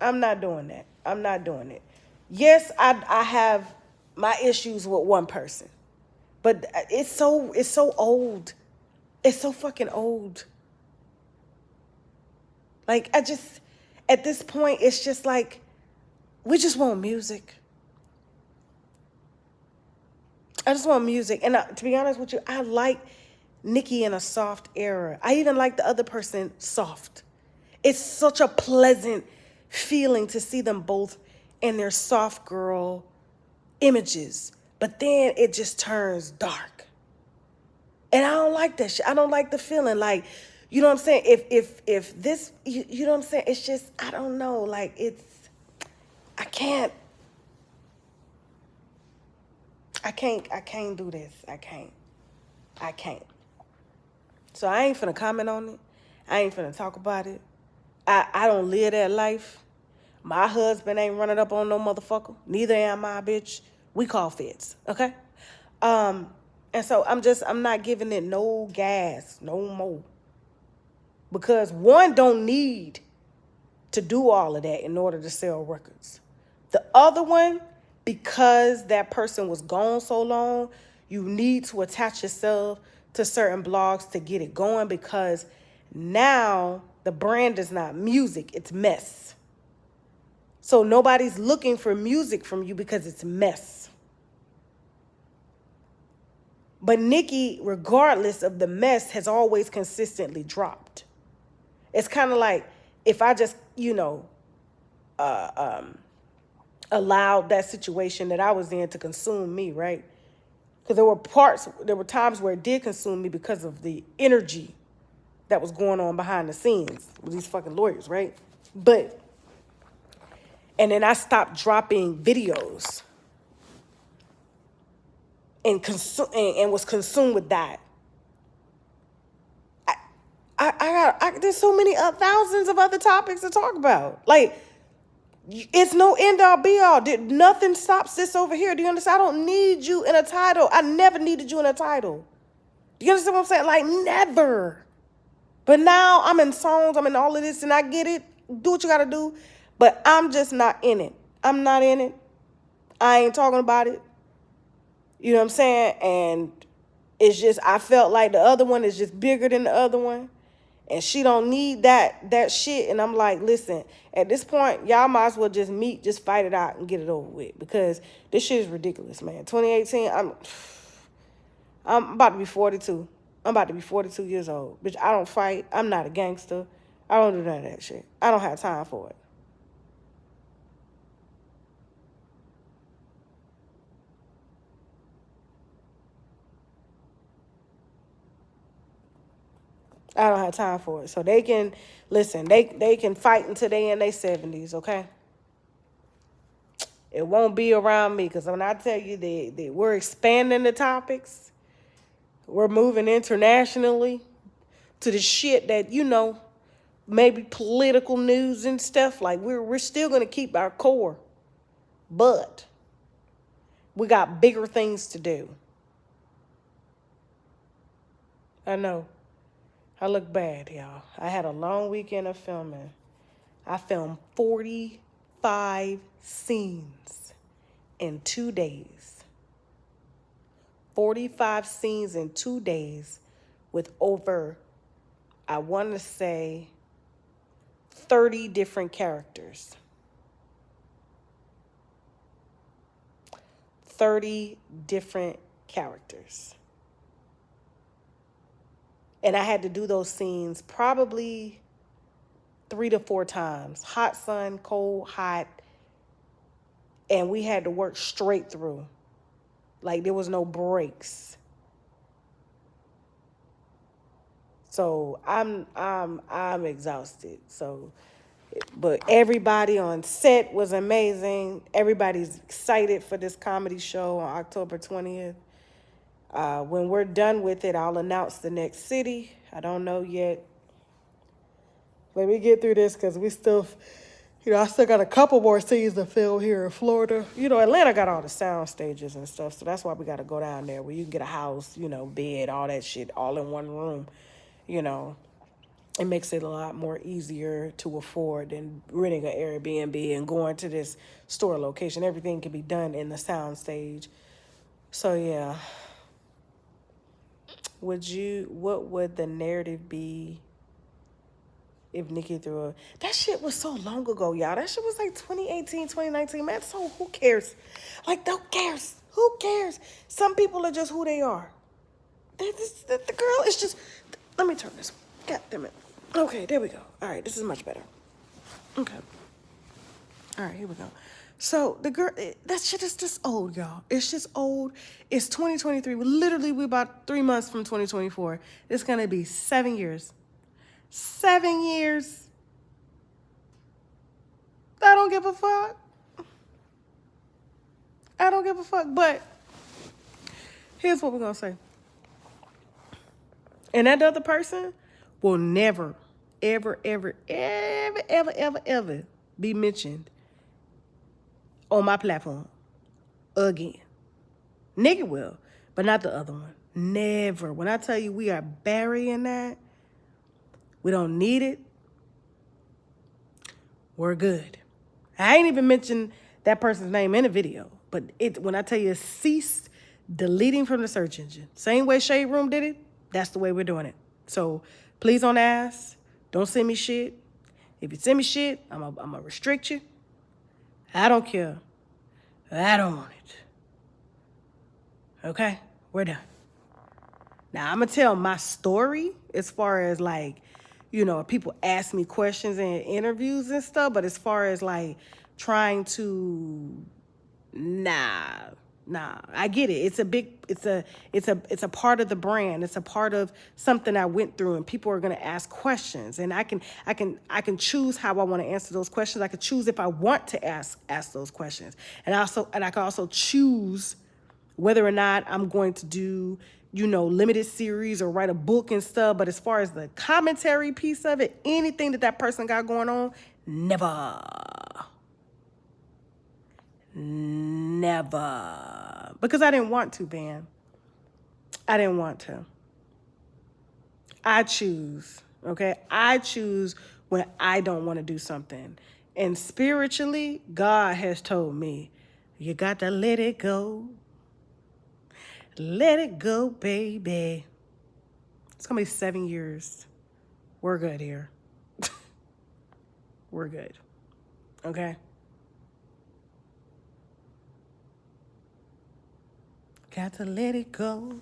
not doing that. I'm not doing it. Yes, I have my issues with one person. But it's so old. It's so fucking old. At this point, it's just we just want music. I just want music. And to be honest with you, I like Nicki in a soft era. I even like the other person soft. It's such a pleasant feeling to see them both in their soft girl images. But then it just turns dark. And I don't like that shit. I don't like the feeling. You know what I'm saying? If this, you know what I'm saying? It's just, I don't know. I can't do this. I can't. So I ain't finna comment on it. I ain't finna talk about it. I don't live that life. My husband ain't running up on no motherfucker. Neither am I, bitch. We call feds, okay? And so I'm not giving it no gas no more. Because one don't need to do all of that in order to sell records. The other one, because that person was gone so long, you need to attach yourself to certain blogs to get it going because now the brand is not music, it's mess. So nobody's looking for music from you because it's mess. But Nicki, regardless of the mess, has always consistently dropped. It's kind of like if I just, allowed that situation that I was in to consume me, right? Because there were times where it did consume me because of the energy that was going on behind the scenes with these fucking lawyers, right? And then I stopped dropping videos and was consumed with that. There's so many thousands of other topics to talk about. It's no end all be all. Nothing stops this over here. Do you understand? I don't need you in a title. I never needed you in a title. Do you understand what I'm saying? Never. But now I'm in songs. I'm in all of this, and I get it. Do what you got to do. But I'm just not in it. I'm not in it. I ain't talking about it. You know what I'm saying? And it's just, I felt like the other one is just bigger than the other one. And she don't need that shit. And I'm like, listen, at this point, y'all might as well just fight it out and get it over with. Because this shit is ridiculous, man. 2018, I'm about to be 42. I'm about to be 42 years old. Bitch, I don't fight. I'm not a gangster. I don't do none of that shit. I don't have time for it. I don't have time for it. So they can, listen, they can fight until they in their 70s, okay? It won't be around me, because when I tell you that we're expanding the topics, we're moving internationally to the shit that, maybe political news and stuff. Like, we're still going to keep our core, but we got bigger things to do. I know. I look bad, y'all. I had a long weekend of filming. I filmed 45 scenes in 2 days. 45 scenes in 2 days with over, I want to say, 30 different characters. 30 different characters. And I had to do those scenes probably 3 to 4 times. Hot sun, cold, hot. And we had to work straight through. Like, there was no breaks. So I'm exhausted. So, but everybody on set was amazing. Everybody's excited for this comedy show on October 20th. When we're done with it, I'll announce the next city. I don't know yet. Let me get through this, because we still, I still got a couple more scenes to film here in Florida. Atlanta got all the sound stages and stuff, so that's why we got to go down there, where you can get a house, bed, all that shit, all in one room. It makes it a lot more easier to afford than renting an Airbnb and going to this store location. Everything can be done in the sound stage. So yeah. What would the narrative be if Nicki threw a... That shit was so long ago, y'all. That shit was like 2018, 2019. Man, so who cares? Like, who cares? Who cares? Some people are just who they are. The girl is just... Let me turn this. God damn it. Okay, there we go. All right, this is much better. Okay. All right, here we go. So the girl, that shit is just old, y'all. It's just old. It's 2023. We're about 3 months from 2024. It's going to be 7 years. 7 years. I don't give a fuck. I don't give a fuck. But here's what we're going to say. And that other person will never, ever, ever, ever, ever, ever, ever be mentioned on my platform again. Nicki will, but not the other one. Never. When I tell you we are burying that, we don't need it, we're good. I ain't even mentioned that person's name in the video, but when I tell you it ceased deleting from the search engine, same way Shade Room did it, that's the way we're doing it. So please don't ask. Don't send me shit. If you send me shit, I'm going to restrict you. I don't care. I don't want it. Okay? We're done. Now, I'm going to tell my story as far as, like, people ask me questions in interviews and stuff, but as far as, like, trying to... Nah, I get it. It's a part of the brand. It's a part of something I went through, and people are going to ask questions, and I can choose how I want to answer those questions. I can choose if I want to ask those questions, and I can also choose whether or not I'm going to do, limited series or write a book and stuff. But as far as the commentary piece of it, anything that person got going on, never. Because I didn't want to, Ben. I didn't want to. I choose, okay? I choose when I don't want to do something. And spiritually, God has told me, you got to let it go. Let it go, baby. It's going to be 7 years. We're good here. We're good. Okay? Got to let it go.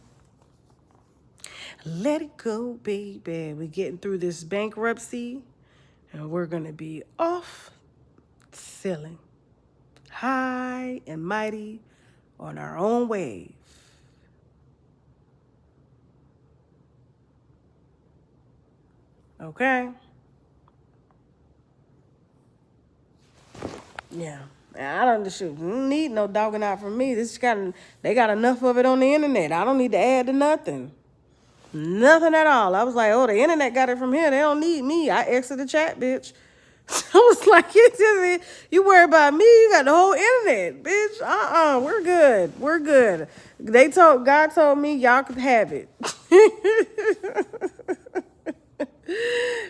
Let it go, baby. We're getting through this bankruptcy, and we're going to be off sailing, high and mighty on our own wave. Okay? Yeah. I don't shoot. Don't need no dogging out from me. They got enough of it on the internet. I don't need to add to nothing. Nothing at all. I was like, oh, the internet got it from here. They don't need me. I exit the chat, bitch. I was like, you worry about me. You got the whole internet, bitch. We're good. We're good. God told me y'all could have it.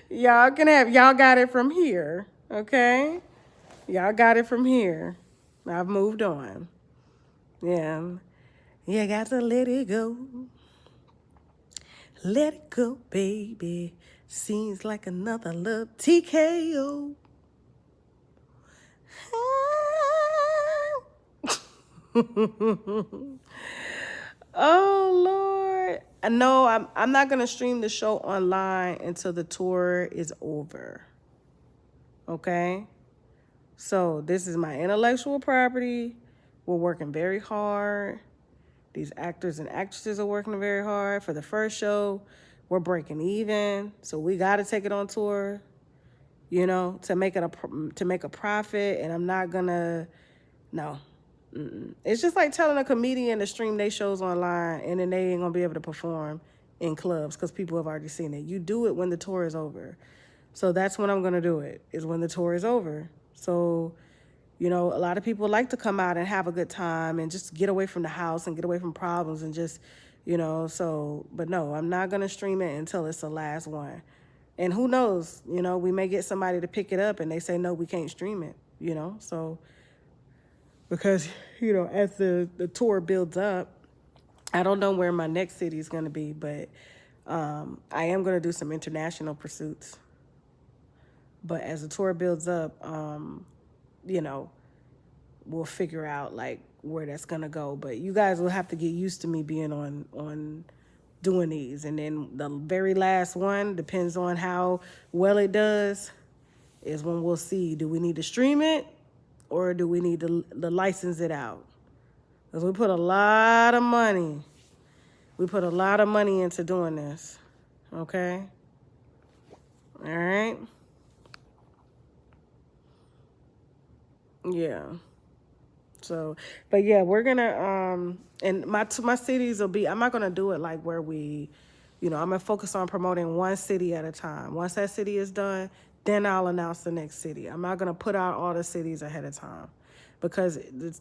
Y'all got it from here. Okay? Y'all got it from here. I've moved on. Yeah. You got to let it go. Let it go, baby. Seems like another love TKO. Oh, Lord. No, I'm not going to stream the show online until the tour is over. Okay? So this is my intellectual property. We're working very hard. These actors and actresses are working very hard. For the first show, we're breaking even. So we got to take it on tour, you know, to make a profit. And I'm not going to, no. It's just like telling a comedian to stream their shows online and then they ain't going to be able to perform in clubs because people have already seen it. You do it when the tour is over. So that's when I'm going to do it, is when the tour is over. So, you know, a lot of people like to come out and have a good time and just get away from the house and get away from problems and just, you know, so, but no, I'm not going to stream it until it's the last one. And who knows, you know, we may get somebody to pick it up and they say, no, we can't stream it, you know, so, because, you know, as the tour builds up, I don't know where my next city is going to be, but I am going to do some international pursuits. But as the tour builds up, you know, we'll figure out like where that's gonna go. But you guys will have to get used to me being on doing these. And then the very last one, depends on how well it does, is when we'll see, do we need to stream it or do we need to license it out? Because we put a lot of money. We put a lot of money into doing this. Okay? All right? Yeah. So, but yeah, we're gonna and my cities will be. I'm not gonna do it like where we, you know, I'm gonna focus on promoting one city at a time. Once that city is done, then I'll announce the next city. I'm not gonna put out all the cities ahead of time, because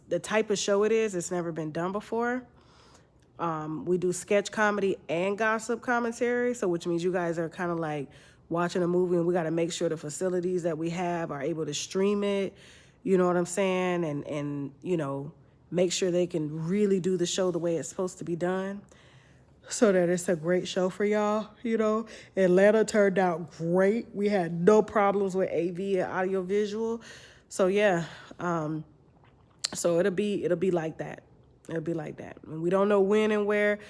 the type of show it is, it's never been done before. We do sketch comedy and gossip commentary, so which means you guys are kind of like watching a movie, and we got to make sure the facilities that we have are able to stream it. You know what I'm saying? And you know, make sure they can really do the show the way it's supposed to be done so that it's a great show for y'all, you know. Atlanta turned out great. We had no problems with AV and audiovisual. So yeah, so it'll be like that. It'll be like that. And we don't know when and where.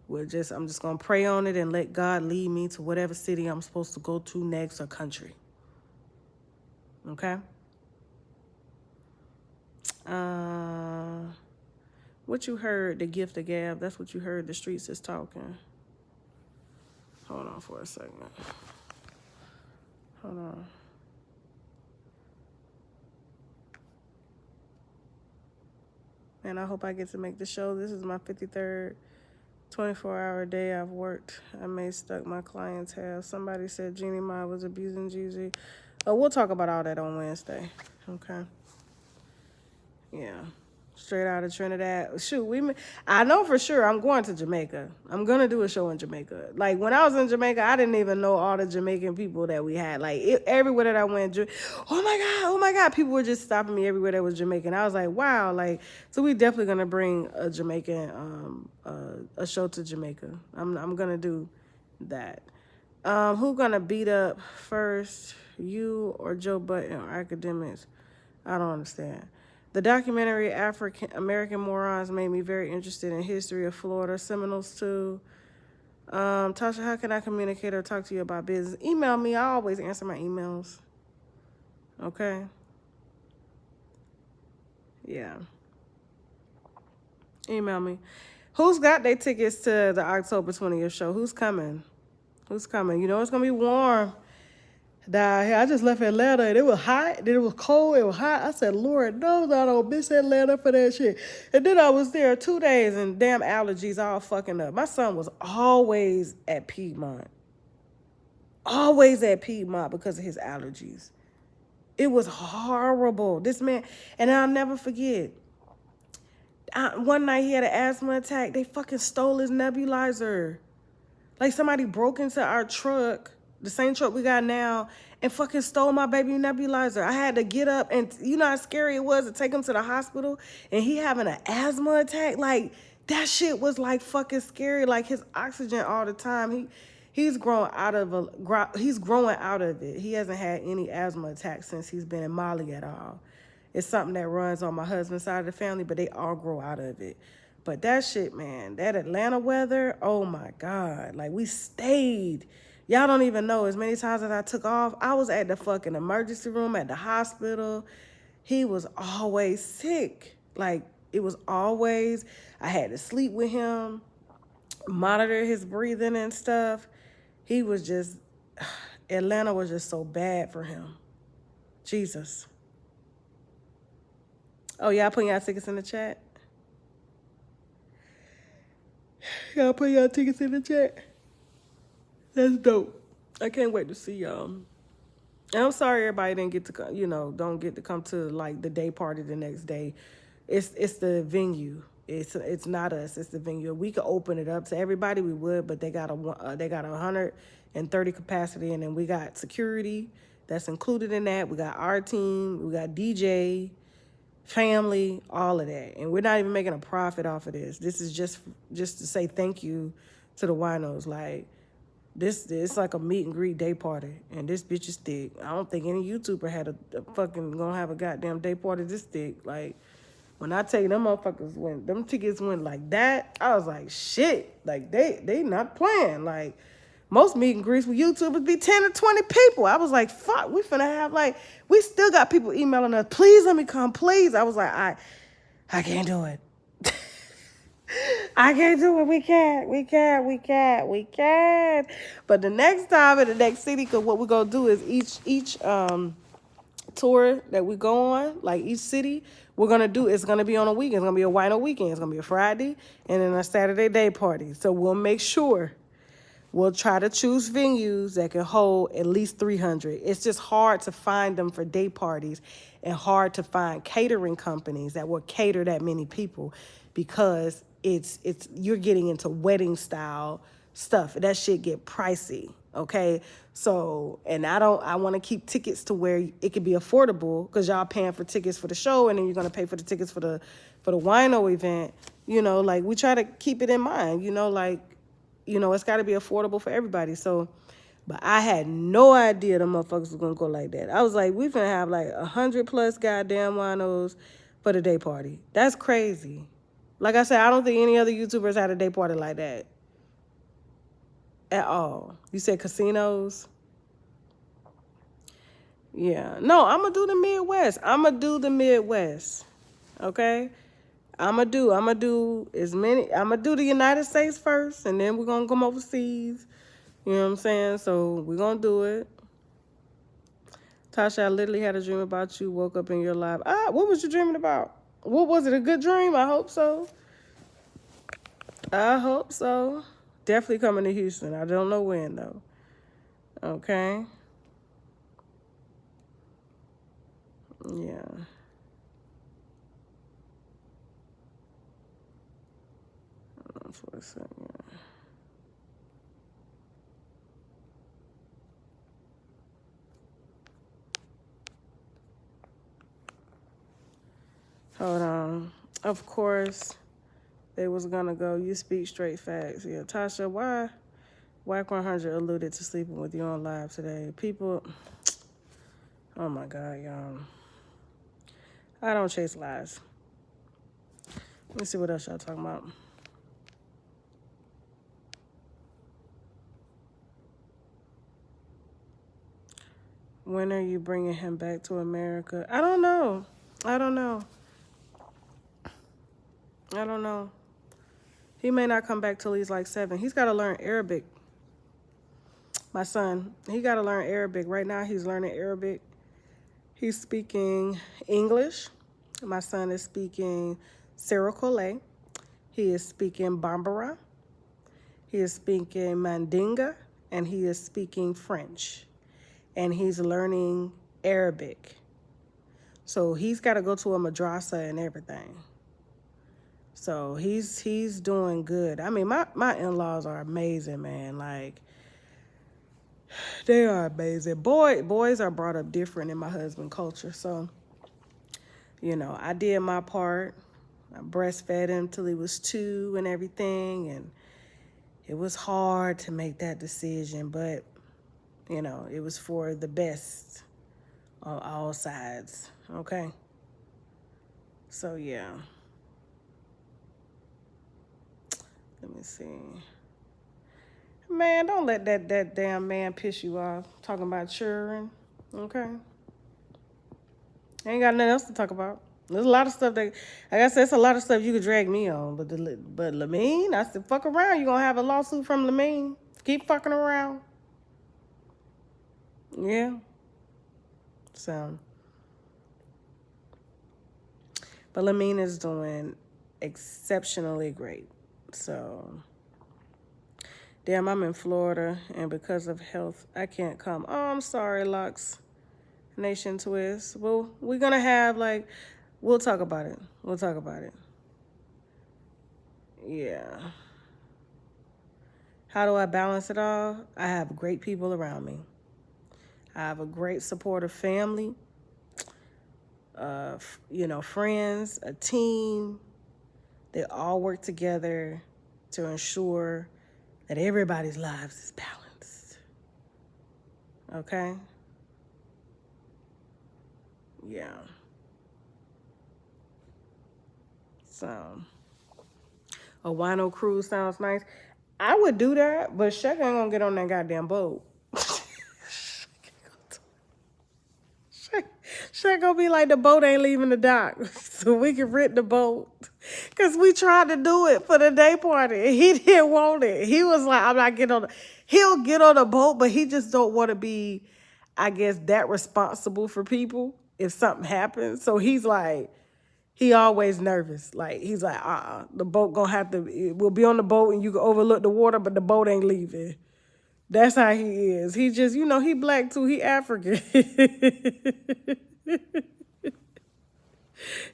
I'm just going to pray on it and let God lead me to whatever city I'm supposed to go to next or country. Okay? What you heard, the gift of gab, that's what you heard, the streets is talking. Hold on for a second. Hold on. Man, I hope I get to make the show. This is my 53rd 24-hour day I've worked. I may stuck my clientele. Somebody said Jeannie Ma was abusing Jeezy. Oh, we'll talk about all that on Wednesday. Okay. Yeah. Straight out of Trinidad. Shoot, I know for sure I'm going to Jamaica. I'm going to do a show in Jamaica. Like, when I was in Jamaica, I didn't even know all the Jamaican people that we had. Like, everywhere that I went, oh my God, people were just stopping me everywhere that was Jamaican. I was like, wow. Like, so we definitely going to bring a Jamaican, a show to Jamaica. I'm going to do that. Who going to beat up first, you or Joe Budden or academics? I don't understand. The documentary African American Morons made me very interested in history of Florida Seminoles too. Tasha, how can I communicate or talk to you about business? Email me. I always answer my emails. Okay? Yeah. Email me. Who's got their tickets to the October 20th show? Who's coming? Who's coming? You know it's going to be warm. Down here, I just left Atlanta and it was hot, then it was cold, it was hot. I said, Lord knows I don't miss Atlanta for that shit. And then I was there 2 days and damn allergies all fucking up. My son was always at Piedmont. Always at Piedmont because of his allergies. It was horrible. This man, and I'll never forget. One night he had an asthma attack. They fucking stole his nebulizer. Like somebody broke into our truck, the same truck we got now, and fucking stole my baby nebulizer. I had to get up and you know how scary it was to take him to the hospital and he having an asthma attack. Like that shit was like fucking scary. Like his oxygen all the time. He's growing out of it. He hasn't had any asthma attacks since he's been in Mali at all. It's something that runs on my husband's side of the family, but they all grow out of it. But that shit, man, that Atlanta weather, oh my God. Like we stayed. Y'all don't even know as many times as I took off. I was at the fucking emergency room at the hospital. He was always sick. Like it was always, I had to sleep with him, monitor his breathing and stuff. He was just, Atlanta was just so bad for him. Jesus. Oh, y'all putting y'all tickets in the chat? Y'all put y'all tickets in the chat? That's dope. I can't wait to see y'all. And I'm sorry everybody didn't get to come, don't get to come to like the day party the next day. It's the venue. It's not us. It's the venue. We could open it up to everybody. We would, but they got 130 capacity, and then we got security that's included in that. We got our team. We got DJ, family, all of that, and we're not even making a profit off of this. This is just to say thank you to the winos. Like it's like a meet and greet day party, and this bitch is thick. I don't think any YouTuber had a fucking gonna have a goddamn day party this thick. Like. When I tell you them motherfuckers them tickets went like that, I was like, shit. Like, they not playing. Like, most meet and greets with YouTubers be 10 to 20 people. I was like, fuck, we finna have, like, we still got people emailing us, please let me come, please. I was like, I can't do it. I can't do it. We can't. But the next time in the next city, because what we're going to do is each tour that we go on, like each city, we're going to do, it's going to be on a weekend. It's going to be a wino weekend. It's going to be a Friday and then a Saturday day party. So we'll make sure, we'll try to choose venues that can hold at least 300. It's just hard to find them for day parties and hard to find catering companies that will cater that many people because you're getting into wedding style stuff. That shit get pricey. Okay, so, and I want to keep tickets to where it could be affordable because y'all paying for tickets for the show and then you're going to pay for the tickets for the wino event. Like we try to keep it in mind, it's got to be affordable for everybody. So, but I had no idea the motherfuckers was going to go like that. I was like, we finna have like 100+ goddamn winos for the day party. That's crazy. Like I said, I don't think any other YouTubers had a day party like that. At all. You said casinos? Yeah. No, I'm going to do the Midwest. Okay? I'm going to do the United States first, and then we're going to come overseas. You know what I'm saying? So we're going to do it. Tasha, I literally had a dream about you, woke up in your life. What was you dreaming about? What was it, a good dream? I hope so. Definitely coming to Houston. I don't know when, though. Okay. Yeah. For a second. Hold on. Of course, they was gonna go, you speak straight facts. Yeah, Tasha, why Whack 100 alluded to sleeping with you on live today. People, oh my God, y'all. I don't chase lies. Let me see what else y'all talking about. When are you bringing him back to America? I don't know. He may not come back till he's like 7. He's got to learn Arabic. My son, he got to learn Arabic. Right now, he's learning Arabic. He's speaking English. My son is speaking Sirikole. He is speaking Bambara. He is speaking Mandinga. And he is speaking French. And he's learning Arabic. So he's got to go to a madrasa and everything. So he's doing good. I mean, my in-laws are amazing, man. Like, they are amazing. Boys are brought up different in my husband's culture. So, you know, I did my part. I breastfed him till he was 2 and everything. And it was hard to make that decision. But, you know, it was for the best on all sides. Okay? So, yeah. Let me see. Man, don't let that damn man piss you off talking about children, okay? Ain't got nothing else to talk about. There's a lot of stuff that, like I said, it's a lot of stuff you could drag me on. But Lamine, I said, fuck around. You gonna have a lawsuit from Lamine. Keep fucking around. Yeah. So. But Lamine is doing exceptionally great. So. Damn, I'm in Florida, and because of health, I can't come. Oh, I'm sorry, Lux. Nation Twist. Well, we're going to have, like, we'll talk about it. We'll talk about it. Yeah. How do I balance it all? I have great people around me. I have a great supportive family, you know, friends, a team. They all work together to ensure that everybody's lives is balanced. Okay? Yeah. So, a wino cruise sounds nice. I would do that, but Shaq ain't gonna get on that goddamn boat. Shaq gonna be like, the boat ain't leaving the dock, so we can rent the boat. Cause we tried to do it for the day party. He didn't want it. He was like, I'm not getting on. He'll get on a boat, but he just don't want to be, I guess, that responsible for people if something happens. So he's like, he always nervous. Like, he's like, the boat gonna have to, we'll be on the boat and you can overlook the water, but the boat ain't leaving. That's how he is. He just, you know, he black too. He African.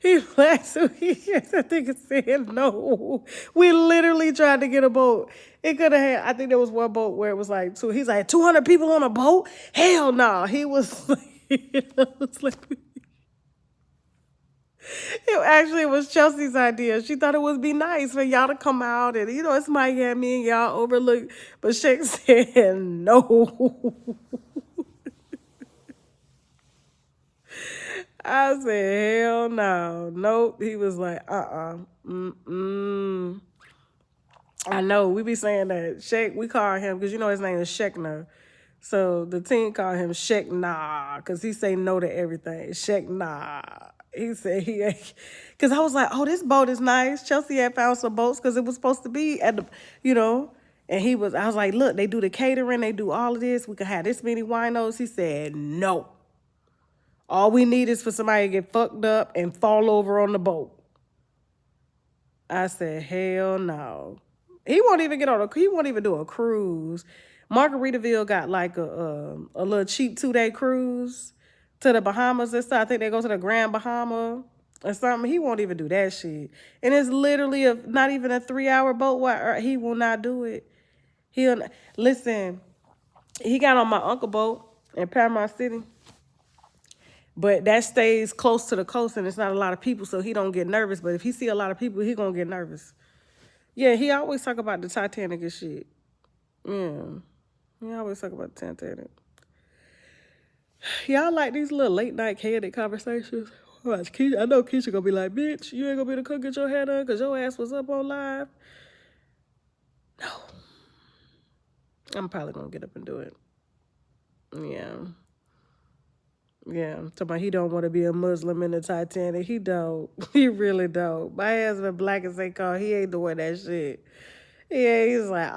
He black too. He just, I think it said no. We literally tried to get a boat. It could have had, I think there was one boat where it was like two. He's like, 200 people on a boat? Hell no. He was like, it actually was Chelsea's idea. She thought it would be nice for y'all to come out and, you know, it's Miami and y'all overlook. But Shaq said no. I said, hell no. Nope. He was like, I know. We be saying that. Shaq, we call him, because you know his name is Shekna. So the team call him Shaq Nah, because he say no to everything. Shaq Nah. He said he ain't. Because I was like, oh, this boat is nice. Chelsea had found some boats because it was supposed to be at the, you know. And I was like, look, they do the catering. They do all of this. We could have this many winos. He said, no. All we need is for somebody to get fucked up and fall over on the boat. I said, hell no. He won't even do a cruise. Margaritaville got like a little cheap 2-day cruise to the Bahamas and stuff. I think they go to the Grand Bahama or something. He won't even do that shit. And it's literally not even a 3-hour boat. He will not do it. Listen, he got on my uncle boat in Panama City. But that stays close to the coast and it's not a lot of people, so he don't get nervous. But if he see a lot of people, he gonna get nervous. Yeah, he always talk about the Titanic and shit. Yeah, he always talk about the Titanic. Y'all like these little late night candid conversations? Watch, I know Keisha gonna be like, bitch, you ain't gonna be able to come get your hair done because your ass was up on live. No. I'm probably gonna get up and do it. Yeah. Yeah, talking about he don't want to be a Muslim in the Titanic. He don't. He really don't. My husband black as they call. He ain't doing that shit. Yeah, he's like,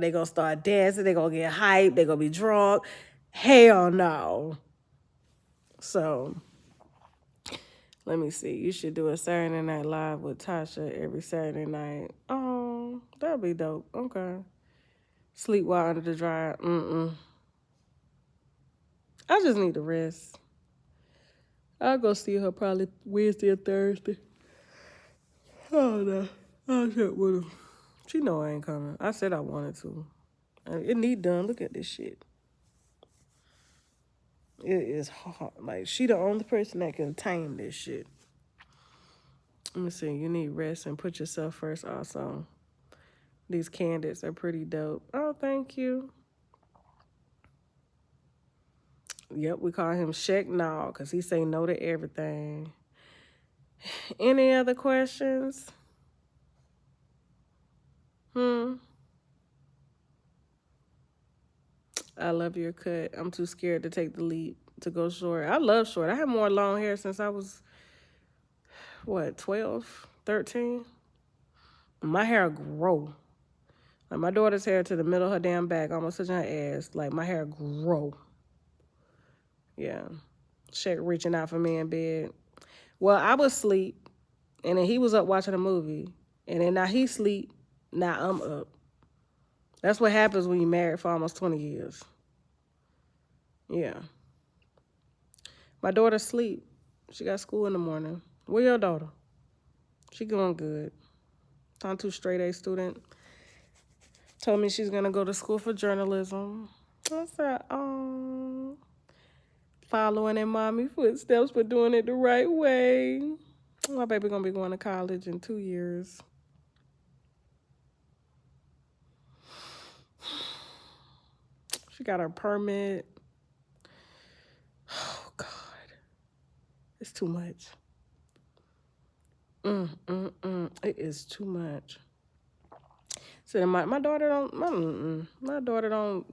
they gonna start dancing, they gonna get hyped, they gonna be drunk. Hell no. So, let me see. You should do a Saturday Night Live with Tasha every Saturday night. Oh, that'd be dope. Okay. Sleep while under the dryer. I just need to rest. I'll go see her probably Wednesday or Thursday. Oh no. I'll check with her. She know I ain't coming. I said I wanted to. It need done. Look at this shit. It is hard. Like, she the only person that can tame this shit. Let me see. You need rest and put yourself first also. These candidates are pretty dope. Oh, thank you. Yep, we call him Shaq Now because he say no to everything. Any other questions? I love your cut. I'm too scared to take the leap to go short. I love short. I had more long hair since I was, 12, 13? My hair grow. Like, my daughter's hair to the middle of her damn back, almost touching her ass. Like, my hair grow. Yeah. Shaq reaching out for me in bed. Well, I was asleep, and then he was up watching a movie. And then now he sleep, now I'm up. That's what happens when you're married for almost 20 years. Yeah. My daughter sleep. She got school in the morning. Where your daughter? She going good. Tantu straight A student. Told me she's going to go to school for journalism. I said, oh, following in mommy footsteps, but doing it the right way. My baby going to be going to college in 2 years. She got her permit. Oh, God. It's too much. It is too much. So my daughter don't, my daughter don't,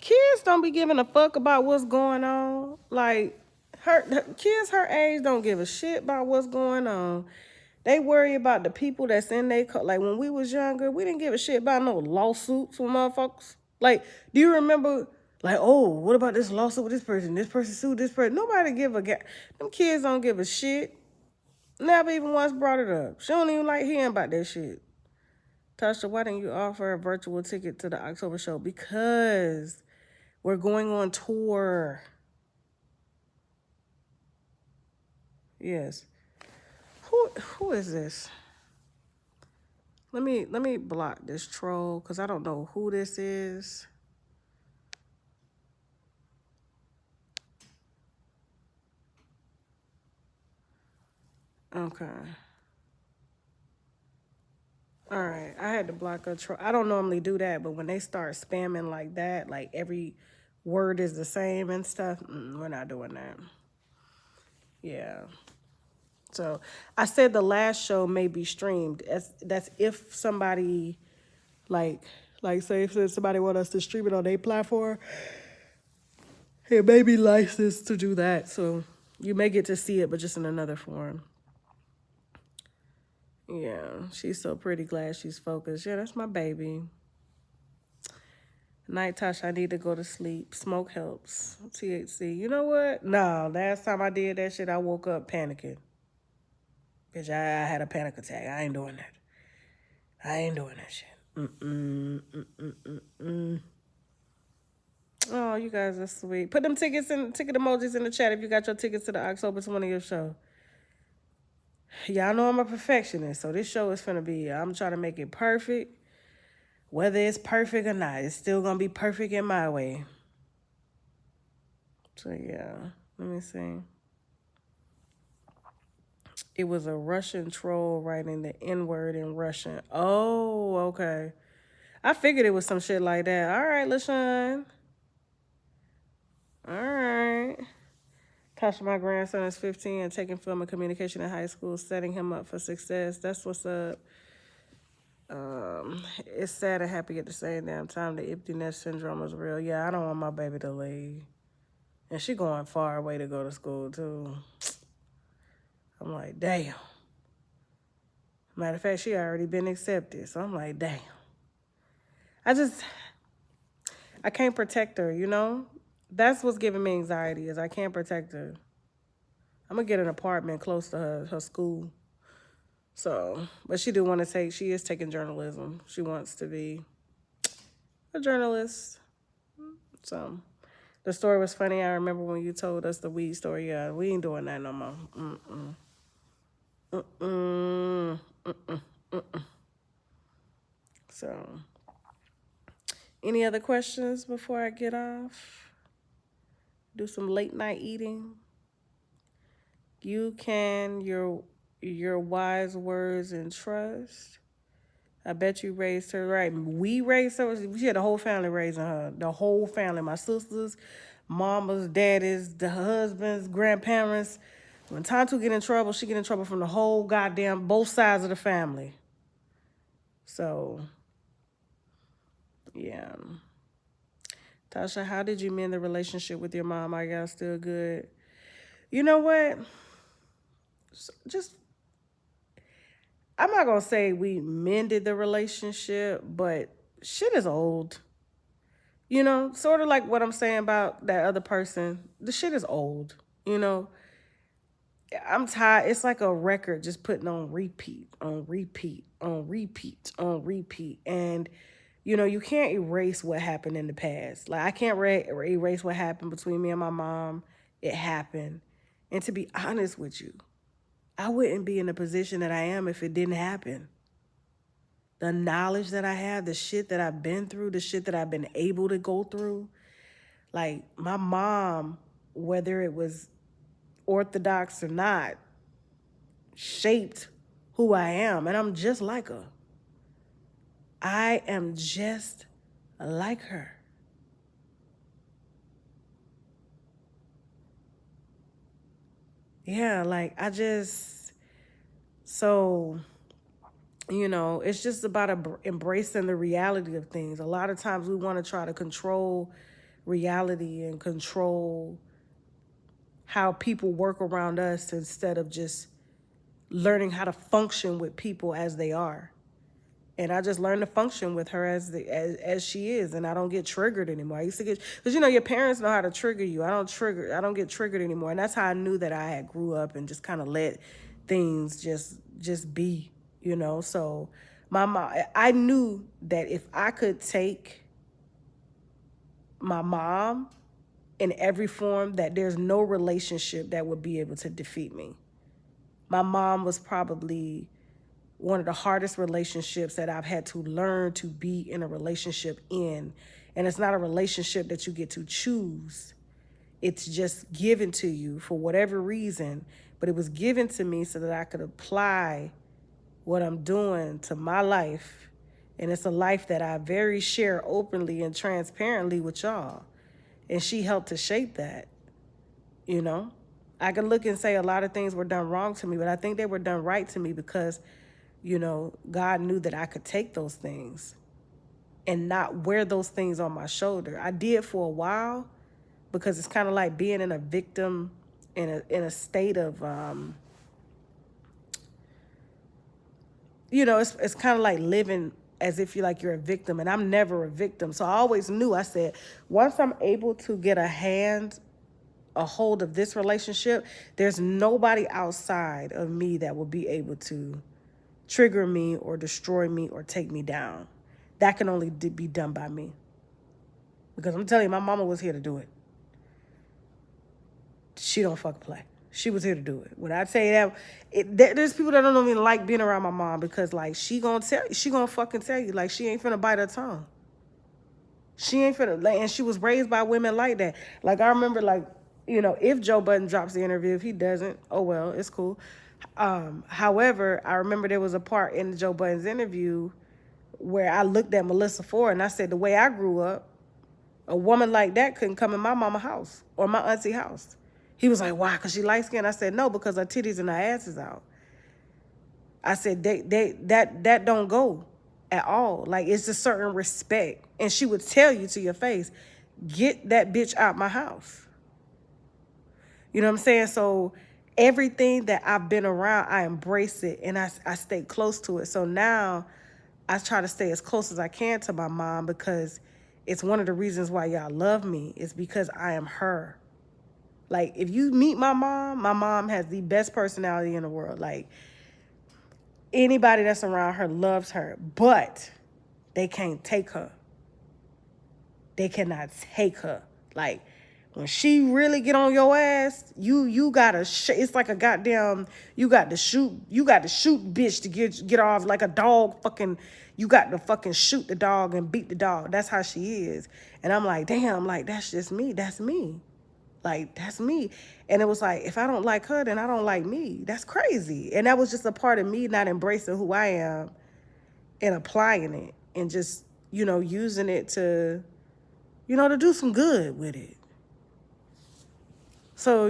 kids don't be giving a fuck about what's going on. Like, her kids her age don't give a shit about what's going on. They worry about the people that's in their, like, when we was younger, we didn't give a shit about no lawsuits from motherfuckers. Like, do you remember, like, oh, what about this lawsuit with this person? This person sued this person. Nobody give a damn. Them kids don't give a shit. Never even once brought it up. She don't even like hearing about that shit. Tasha, why didn't you offer a virtual ticket to the October show? Because we're going on tour. Yes. Who is this? Let me block this troll because I don't know who this is. Okay. All right. I had to block a troll. I don't normally do that, but when they start spamming like that, like every word is the same and stuff, we're not doing that. Yeah. So I said the last show may be streamed. That's if somebody, like say if somebody want us to stream it on their platform, it may be licensed to do that. So you may get to see it, but just in another form. Yeah, she's so pretty. Glad she's focused. Yeah, that's my baby. Night, Tasha, I need to go to sleep. Smoke helps. THC. You know what? No, last time I did that shit, I woke up panicking. Bitch, I had a panic attack. I ain't doing that. I ain't doing that shit. Oh, you guys are sweet. Put them ticket emojis in the chat if you got your tickets to the October 20th show. Y'all know I'm a perfectionist, so this show is finna be, I'm trying to make it perfect. Whether it's perfect or not, it's still gonna be perfect in my way. So yeah, let me see. It was a Russian troll writing the N-word in Russian. Oh, okay. I figured it was some shit like that. All right, LaShawn. All right. Tasha, my grandson is 15 and taking film and communication in high school, setting him up for success. That's what's up. It's sad and happy at the same damn time. The empty nest syndrome is real. Yeah, I don't want my baby to leave. And she going far away to go to school, too. I'm like, damn. Matter of fact, she already been accepted. So I'm like, damn. I can't protect her, you know? That's what's giving me anxiety is I can't protect her. I'm going to get an apartment close to her school. So, but she is taking journalism. She wants to be a journalist. So, the story was funny. I remember when you told us the weed story. Yeah, we ain't doing that no more. Mm-mm. Mm-mm. Mm-mm. Mm-mm. So, any other questions before I get off? Do some late night eating. You can your wise words and trust. I bet you raised her right. We raised her. She had the whole family raising her. The whole family. My sisters, mamas, daddies, the husbands, grandparents. When Tantu get in trouble, she get in trouble from the whole goddamn, both sides of the family. So, yeah. Tasha, how did you mend the relationship with your mom? Are y'all still good? You know what? Just, I'm not going to say we mended the relationship, but shit is old. You know, sort of like what I'm saying about that other person. The shit is old, you know. I'm tired. It's like a record just putting on repeat, on repeat, on repeat, on repeat. And, you know, you can't erase what happened in the past. Like, I can't erase what happened between me and my mom. It happened. And to be honest with you, I wouldn't be in the position that I am if it didn't happen. The knowledge that I have, the shit that I've been through, the shit that I've been able to go through. Like, my mom, whether it was orthodox or not, shaped who I am. And I'm just like her. I am just like her. Yeah, like, so, you know, it's just about embracing the reality of things. A lot of times we want to try to control reality and control how people work around us instead of just learning how to function with people as they are. And I just learned to function with her as she is, and I don't get triggered anymore. I used to get, because you know your parents know how to trigger you. I don't get triggered anymore, and that's how I knew that I had grew up and just kind of let things just be, you know. So my mom, I knew that if I could take my mom in every form, that there's no relationship that would be able to defeat me. My mom was probably one of the hardest relationships that I've had to learn to be in a relationship in. And it's not a relationship that you get to choose. It's just given to you for whatever reason. But it was given to me so that I could apply what I'm doing to my life. And it's a life that I very share openly and transparently with y'all. And she helped to shape that, you know. I can look and say a lot of things were done wrong to me, but I think they were done right to me because, you know, God knew that I could take those things and not wear those things on my shoulder. I did for a while because it's kind of like being in a victim, in a state of, you know, it's kind of like living as if you're a victim, and I'm never a victim. So I always knew, I said, once I'm able to get a hold of this relationship, there's nobody outside of me that will be able to trigger me or destroy me or take me down. That can only be done by me. Because I'm telling you, my mama was here to do it. She don't fuck play. She was here to do it. When I tell you that, there's people that don't even like being around my mom because, like, she gonna fucking tell you, like, she ain't finna bite her tongue. She ain't finna, like, and she was raised by women like that. Like, I remember, like, you know, if Joe Budden drops the interview, if he doesn't, oh well, it's cool. However, I remember there was a part in Joe Budden's interview where I looked at Melissa Ford and I said, the way I grew up, a woman like that couldn't come in my mama's house or my auntie house. He was like, why? Because she light skinned? I said, no, because her titties and her ass is out. I said, that don't go at all. Like, it's a certain respect. And she would tell you to your face, get that bitch out my house. You know what I'm saying? So everything that I've been around, I embrace it and I stay close to it. So now I try to stay as close as I can to my mom, because it's one of the reasons why y'all love me, is because I am her. Like, if you meet my mom has the best personality in the world. Like, anybody that's around her loves her, but they can't take her. They cannot take her. Like, when she really get on your ass, you gotta. It's like a goddamn. You got to shoot bitch to get off like a dog. Fucking, you got to fucking shoot the dog and beat the dog. That's how she is. And I'm like, damn. Like, that's just me. That's me. Like, that's me. And it was like, if I don't like her, then I don't like me. That's crazy. And that was just a part of me not embracing who I am and applying it and just, using it to, to do some good with it. So,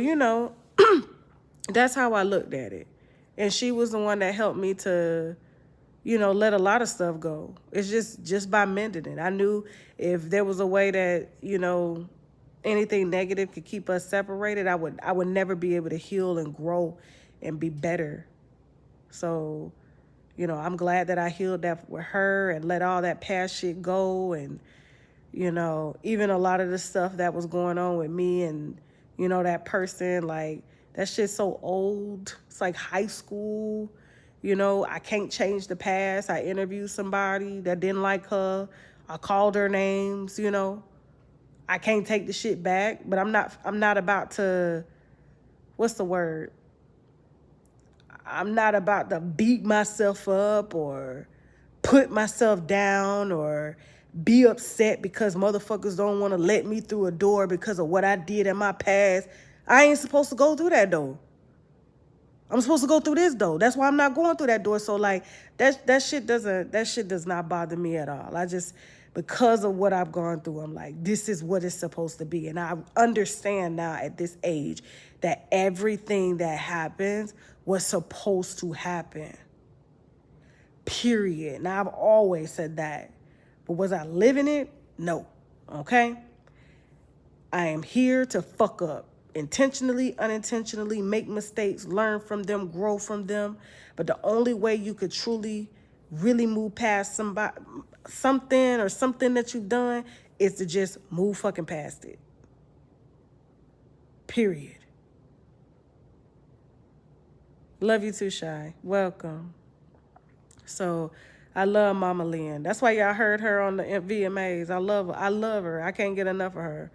that's how I looked at it. And she was the one that helped me to, let a lot of stuff go. It's just by mending it. I knew if there was a way that, anything negative could keep us separated, I would never be able to heal and grow and be better. So, I'm glad that I healed that with her and let all that past shit go. And, even a lot of the stuff that was going on with me and, that person, like, that shit's so old. It's like high school. I can't change the past. I interviewed somebody that didn't like her. I called her names, I can't take the shit back, but I'm not about to, what's the word? I'm not about to beat myself up or put myself down or be upset because motherfuckers don't want to let me through a door because of what I did in my past. I ain't supposed to go through that door. I'm supposed to go through this door. That's why I'm not going through that door. So like that shit does not bother me at all. Because of what I've gone through, I'm like, this is what it's supposed to be. And I understand now at this age that everything that happens was supposed to happen. Period. Now, I've always said that. But was I living it? No. Okay? I am here to fuck up. Intentionally, unintentionally, make mistakes, learn from them, grow from them. But the only way you could truly, really move past something that you've done is to just move fucking past it. Period. Love you too, Shy. Welcome. So, I love Mama Lynn. That's why y'all heard her on the VMAs. I love her. I can't get enough of her.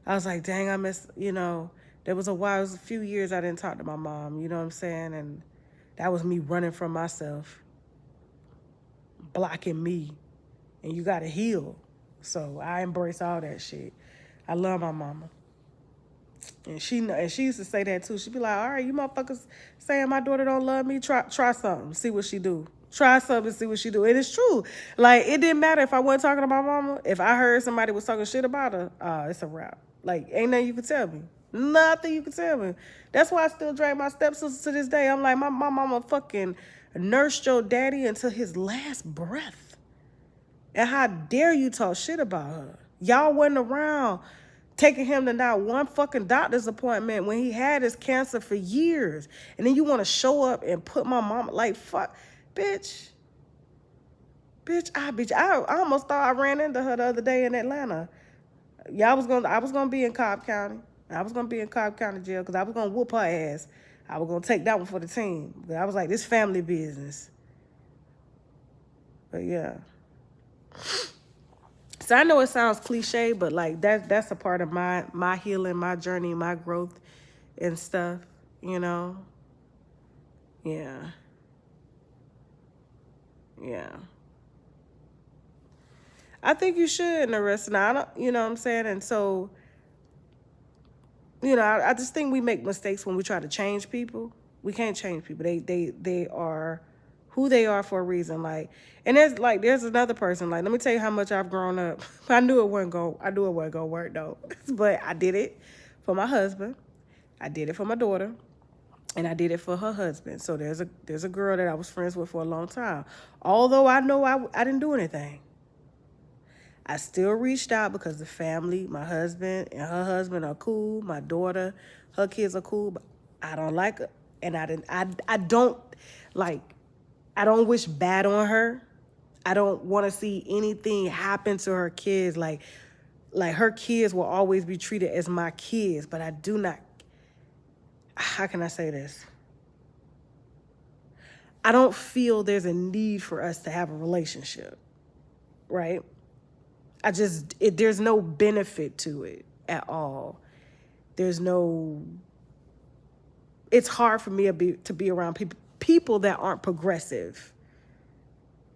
I was like, dang, I miss, there was a few years I didn't talk to my mom, you know what I'm saying? And that was me running from myself, blocking me. And you got to heal. So I embrace all that shit. I love my mama. And she used to say that too. She'd be like, all right, you motherfuckers saying my daughter don't love me, try something, see what she do. Try something, see what she do. And it's true. Like, it didn't matter if I wasn't talking to my mama. If I heard somebody was talking shit about her, it's a wrap. Like, ain't nothing you could tell me. Nothing you could tell me. That's why I still drag my stepsister to this day. I'm like, my mama fucking nursed your daddy until his last breath. And how dare you talk shit about her? Y'all wasn't around taking him to not one fucking doctor's appointment when he had his cancer for years. And then you want to show up and put my mama, like, fuck, bitch. I almost thought I ran into her the other day in Atlanta. Yeah, I was gonna be in Cobb County. I was gonna be in Cobb County jail because I was gonna whoop her ass. I was gonna take that one for the team. But I was like, this family business. But yeah. So I know it sounds cliche, but like that's a part of my healing, my journey, my growth and stuff, Yeah. Yeah. I think you should in the rest. Now, I don't, you know what I'm saying? And so, I just think we make mistakes when we try to change people. We can't change people. They are who they are for a reason. Like, and there's another person. Like, let me tell you how much I've grown up. I knew it wasn't gonna work though. But I did it for my husband. I did it for my daughter. And I did it for her husband. So there's a girl that I was friends with for a long time. Although I know I didn't do anything. I still reached out because the family, my husband and her husband are cool. My daughter, her kids are cool. But I don't like her. And I don't like, I don't wish bad on her. I don't want to see anything happen to her kids. Like her kids will always be treated as my kids, but I do not, how can I say this? I don't feel there's a need for us to have a relationship, right? There's no benefit to it at all. There's no, it's hard for me to be around people that aren't progressive.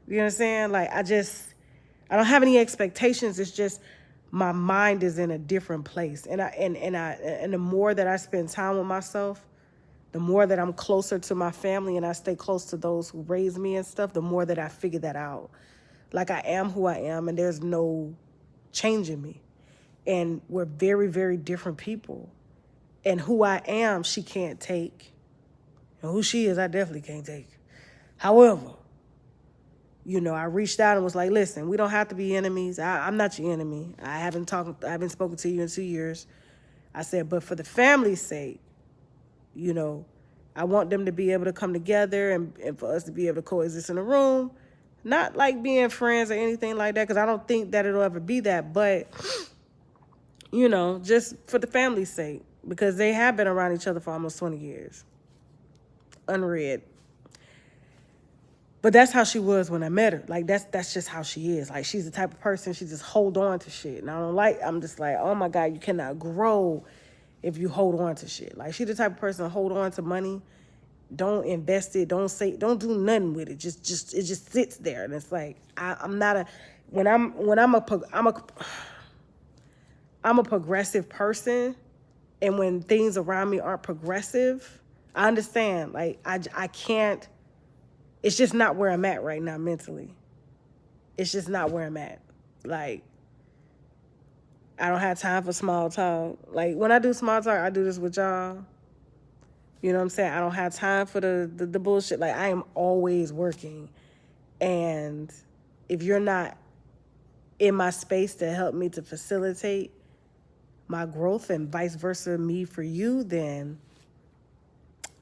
You know what I'm saying? Like, I don't have any expectations. It's just my mind is in a different place. And the more that I spend time with myself, the more that I'm closer to my family and I stay close to those who raised me and stuff, the more that I figure that out. Like, I am who I am and there's no changing me. And we're very, very different people. And who I am, she can't take. And who she is, I definitely can't take. However, you know, I reached out and was like, listen, we don't have to be enemies. I'm not your enemy. I haven't spoken to you in 2 years. I said, but for the family's sake, you know, I want them to be able to come together and for us to be able to coexist in a room. Not like being friends or anything like that, because I don't think that it'll ever be that. But, you know, just for the family's sake, because they have been around each other for almost 20 years. Unread. But that's how she was when I met her. Like, that's just how she is. Like, she's the type of person, she just hold on to shit. And I'm just like, oh my God, you cannot grow if you hold on to shit. Like, she's the type of person to hold on to money, don't invest it, don't do nothing with it. It just sits there. And it's like, I'm a progressive person, and when things around me aren't progressive, I understand. Like, I can't. It's just not where I'm at right now mentally. It's just not where I'm at. Like, I don't have time for small talk. Like, when I do small talk, I do this with y'all. You know what I'm saying? I don't have time for the bullshit. Like, I am always working. And if you're not in my space to help me to facilitate my growth and vice versa, me for you, then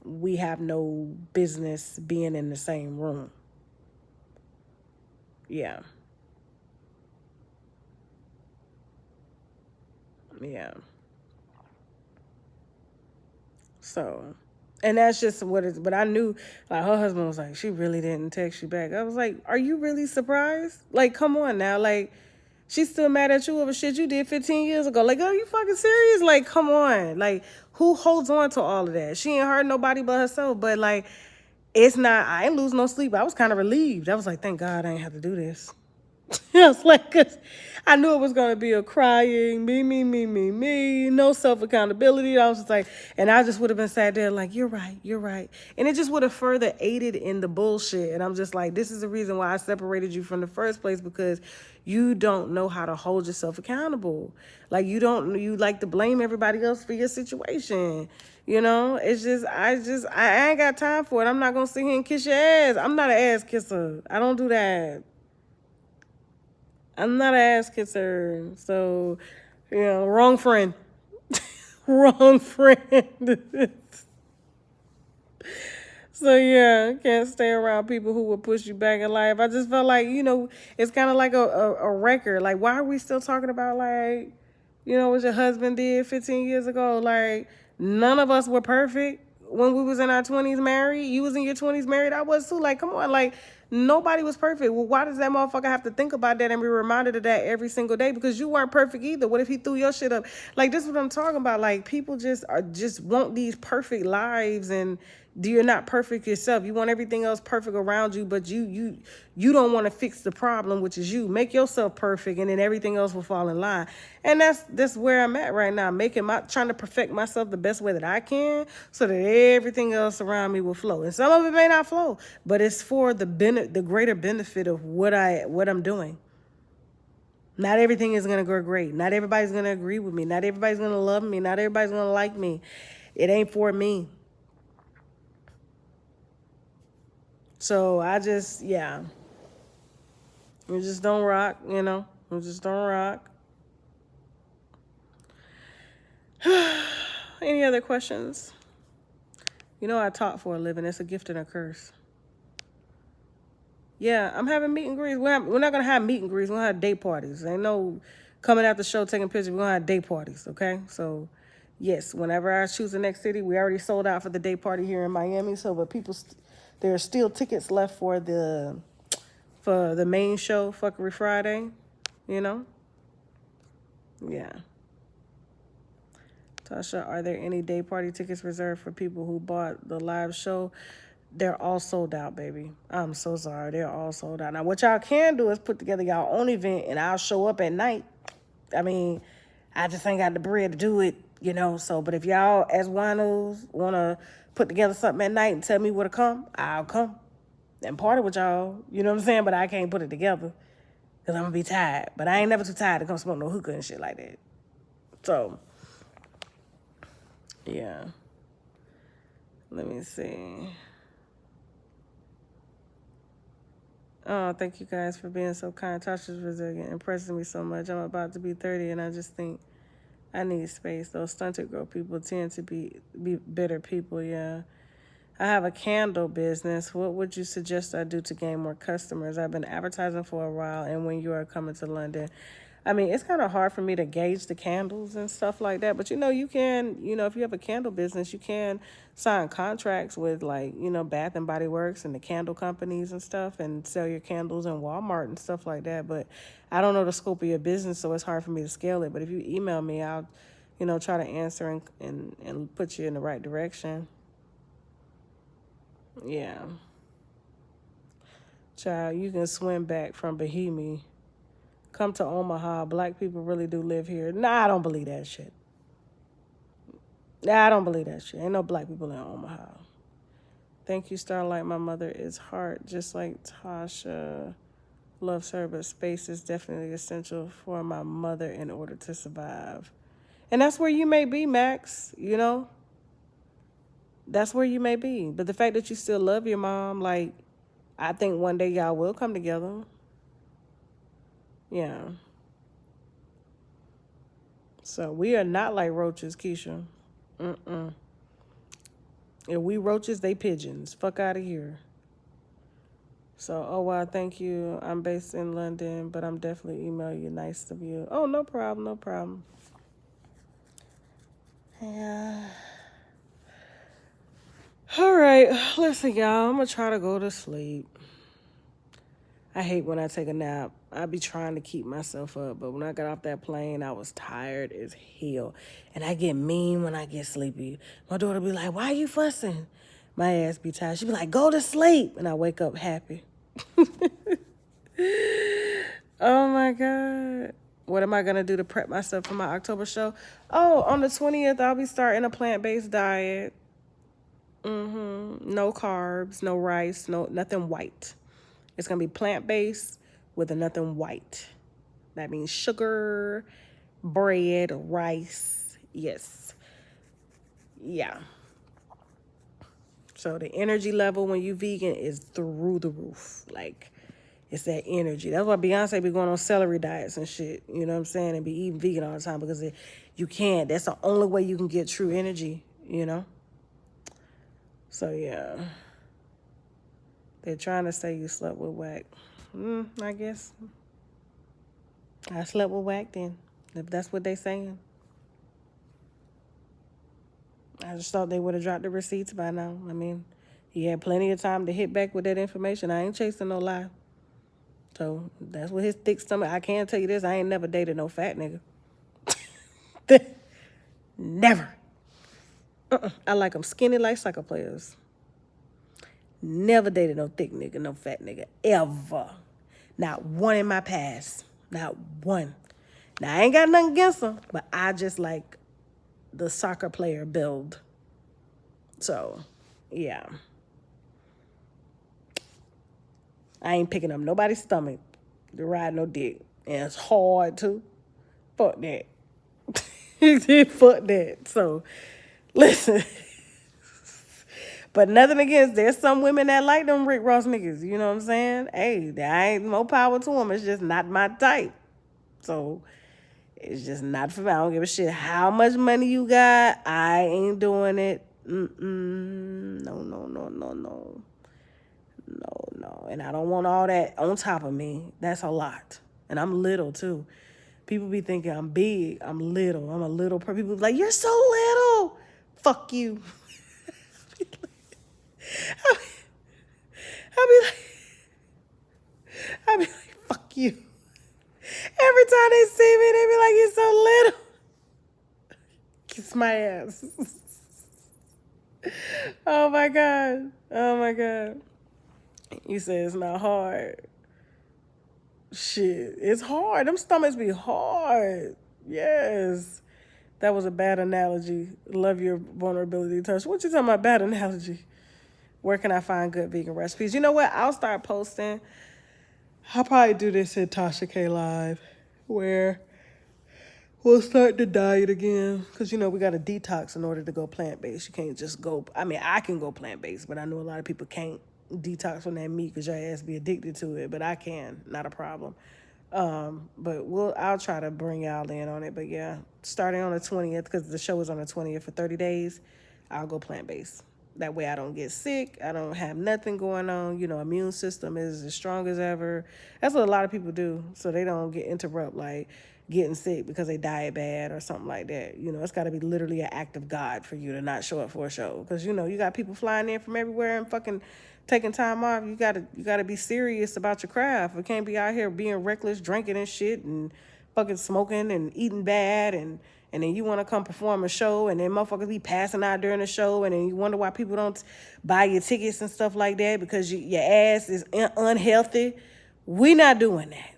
we have no business being in the same room. Yeah. Yeah. So, and that's just what it's, but I knew, like, her husband was like, she really didn't text you back. I was like, are you really surprised? Like, come on now. Like, she's still mad at you over shit you did 15 years ago. Like, are you fucking serious? Like, come on. Like, who holds on to all of that? She ain't hurt nobody but herself. But, like, it's not, I ain't lose no sleep. I was kind of relieved. I was like, thank God I ain't have to do this. I was like, cause I knew it was going to be a crying, me, no self-accountability. I was just like, and I just would have been sat there like, you're right. And it just would have further aided in the bullshit. And I'm just like, this is the reason why I separated you from the first place, because you don't know how to hold yourself accountable. Like, you like to blame everybody else for your situation. You know, it's just, I ain't got time for it. I'm not going to sit here and kiss your ass. I'm not an ass kisser. I don't do that. I'm not an ass kisser. So, you know, wrong friend. Wrong friend. So, yeah, can't stay around people who will push you back in life. I just felt like, you know, it's kind of like a record. Like, why are we still talking about, like, you know, what your husband did 15 years ago? Like, none of us were perfect when we was in our 20s married. You was in your 20s married. I was too. Like, come on. Like, nobody was perfect. Well, why does that motherfucker have to think about that and be reminded of that every single day? Because you weren't perfect either. What if he threw your shit up? Like, this is what I'm talking about. Like, people just want these perfect lives, and you're not perfect yourself. You want everything else perfect around you, but you don't want to fix the problem, which is you. Make yourself perfect, and then everything else will fall in line. And that's where I'm at right now, trying to perfect myself the best way that I can, so that everything else around me will flow. And some of it may not flow, but it's for the greater benefit of what I'm doing. Not everything is gonna go great. Not everybody's gonna agree with me. Not everybody's gonna love me. Not everybody's gonna like me. It ain't for me. So I just, yeah. We just don't rock, you know. We just don't rock. Any other questions? You know I talk for a living. It's a gift and a curse. Yeah, I'm having meet and greets. We're not gonna have meet and greets. We're gonna have day parties. Ain't no coming out the show taking pictures. We're gonna have day parties. Okay, so yes, whenever I choose the next city, we already sold out for the day party here in Miami. So, but there are still tickets left for the main show, Fuckery Friday. You know, yeah. Tasha, are there any day party tickets reserved for people who bought the live show? They're all sold out, baby. I'm so sorry. They're all sold out. Now, what y'all can do is put together y'all own event, and I'll show up at night. I mean, I just ain't got the bread to do it, you know. So, but if y'all, as winos, want to put together something at night and tell me where to come, I'll come and party with y'all. You know what I'm saying? But I can't put it together because I'm going to be tired. But I ain't never too tired to come smoke no hookah and shit like that. So, yeah. Let me see. Oh, thank you guys for being so kind. Tasha's resilient, impressing me so much. I'm about to be 30, and I just think I need space. Those stunted girl people tend to be bitter people, yeah. I have a candle business. What would you suggest I do to gain more customers? I've been advertising for a while, and when you are coming to London, I mean, it's kind of hard for me to gauge the candles and stuff like that. But, you can, if you have a candle business, you can sign contracts with, like, Bath and Body Works and the candle companies and stuff and sell your candles in Walmart and stuff like that. But I don't know the scope of your business, so it's hard for me to scale it. But if you email me, I'll, try to answer and put you in the right direction. Yeah. Child, you can swim back from Bohemia. Come to Omaha. Black people really do live here. Nah, I don't believe that shit. Nah, I don't believe that shit. Ain't no black people in Omaha. Thank you, Starlight. My mother is heart, just like Tasha. Loves her, but space is definitely essential for my mother in order to survive. And that's where you may be, Max, That's where you may be. But the fact that you still love your mom, like, I think one day y'all will come together. Yeah. So we are not like roaches, Keisha. If we roaches, they pigeons. Fuck out of here. So, oh, wow, thank you. I'm based in London, but I'm definitely emailing you. Nice of you. Oh, no problem, no problem. Yeah. All right, listen, y'all. I'm going to try to go to sleep. I hate when I take a nap. I be trying to keep myself up, but when I got off that plane, I was tired as hell. And I get mean when I get sleepy. My daughter be like, why are you fussing? My ass be tired. She be like, go to sleep. And I wake up happy. Oh, my God. What am I going to do to prep myself for my October show? Oh, on the 20th, I'll be starting a plant-based diet. No carbs, no rice, nothing white. It's going to be plant-based with nothing white. That means sugar, bread, rice. Yes. Yeah. So the energy level when you vegan is through the roof. Like, it's that energy. That's why Beyonce be going on celery diets and shit. You know what I'm saying? And be eating vegan all the time because you can't. That's the only way you can get true energy, So, yeah. They're trying to say you slept with whack. I guess. I slept with whack then, if that's what they saying. I just thought they would have dropped the receipts by now. I mean, he had plenty of time to hit back with that information. I ain't chasing no lie. So that's what his thick stomach. I can tell you this. I ain't never dated no fat nigga. Never. I like them skinny like soccer players. Never dated no thick nigga, no fat nigga, ever. Not one in my past. Not one. Now, I ain't got nothing against them, but I just like the soccer player build. So, yeah. I ain't picking up nobody's stomach to ride no dick. And it's hard, too. Fuck that. Fuck that. So, listen. But nothing against, there's some women that like them Rick Ross niggas. You know what I'm saying? Hey, I ain't more power to them. It's just not my type. So, it's just not for me. I don't give a shit how much money you got. I ain't doing it. No, no, no, no, no. No, no. And I don't want all that on top of me. That's a lot. And I'm little, too. People be thinking I'm big. I'm little. I'm a little person. People be like, you're so little. Fuck you. I be like, fuck you. Every time they see me, they be like, you're so little. Kiss my ass. Oh my God. Oh my God. You say it's not hard. Shit, it's hard. Them stomachs be hard. Yes. That was a bad analogy. Love your vulnerability touch. What you talking about bad analogy? Where can I find good vegan recipes? You know what? I'll start posting. I'll probably do this at Tasha K Live, where we'll start the diet again. Because, you know, we got to detox in order to go plant-based. You can't just go, I mean, I can go plant-based, but I know a lot of people can't detox from that meat because your ass be addicted to it. But I can, not a problem. But I'll try to bring y'all in on it. But yeah, starting on the 20th, because the show is on the 20th for 30 days, I'll go plant-based. That way I don't get sick. I don't have nothing going on. You know, immune system is as strong as ever. That's what a lot of people do. So they don't get interrupt, like getting sick because they diet bad or something like that. You know, it's got to be literally an act of God for you to not show up for a show. Because, you know, you got people flying in from everywhere and fucking taking time off. You gotta be serious about your craft. We can't be out here being reckless, drinking and shit and fucking smoking and eating bad and then you want to come perform a show and then motherfuckers be passing out during the show and then you wonder why people don't buy your tickets and stuff like that because your ass is unhealthy. We not doing that.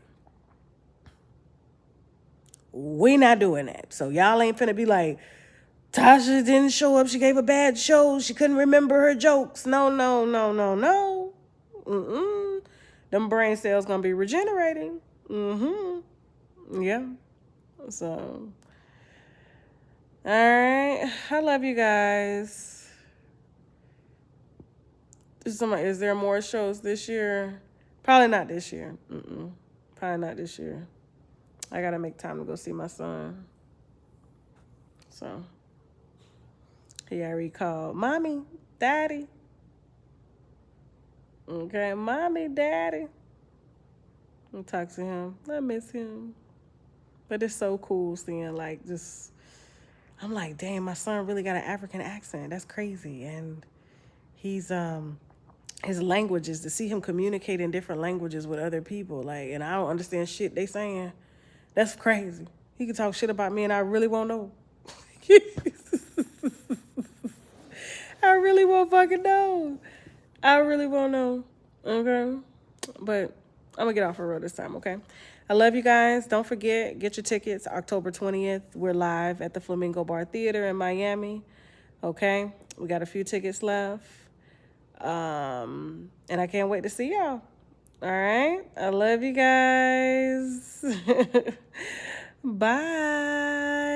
We not doing that. So y'all ain't finna be like, Tasha didn't show up. She gave a bad show. She couldn't remember her jokes. No, no, no, no, no. Them brain cells gonna be regenerating. Yeah. So, all right. I love you guys. Is there more shows this year? Probably not this year. Probably not this year. I gotta make time to go see my son. So, he already called, Mommy, Daddy. Okay, Mommy, Daddy. I'll talk to him. I miss him. But it's so cool seeing, like, just, I'm like, damn, my son really got an African accent. That's crazy. And he's, his languages, to see him communicate in different languages with other people, like, and I don't understand shit they saying. That's crazy. He can talk shit about me and I really won't know. I really won't fucking know. I really won't know. Okay? But I'm going to get off for real this time, okay? I love you guys. Don't forget, get your tickets. October 20th, we're live at the Flamingo Bar Theater in Miami. Okay? We got a few tickets left. And I can't wait to see y'all. All right? I love you guys. Bye.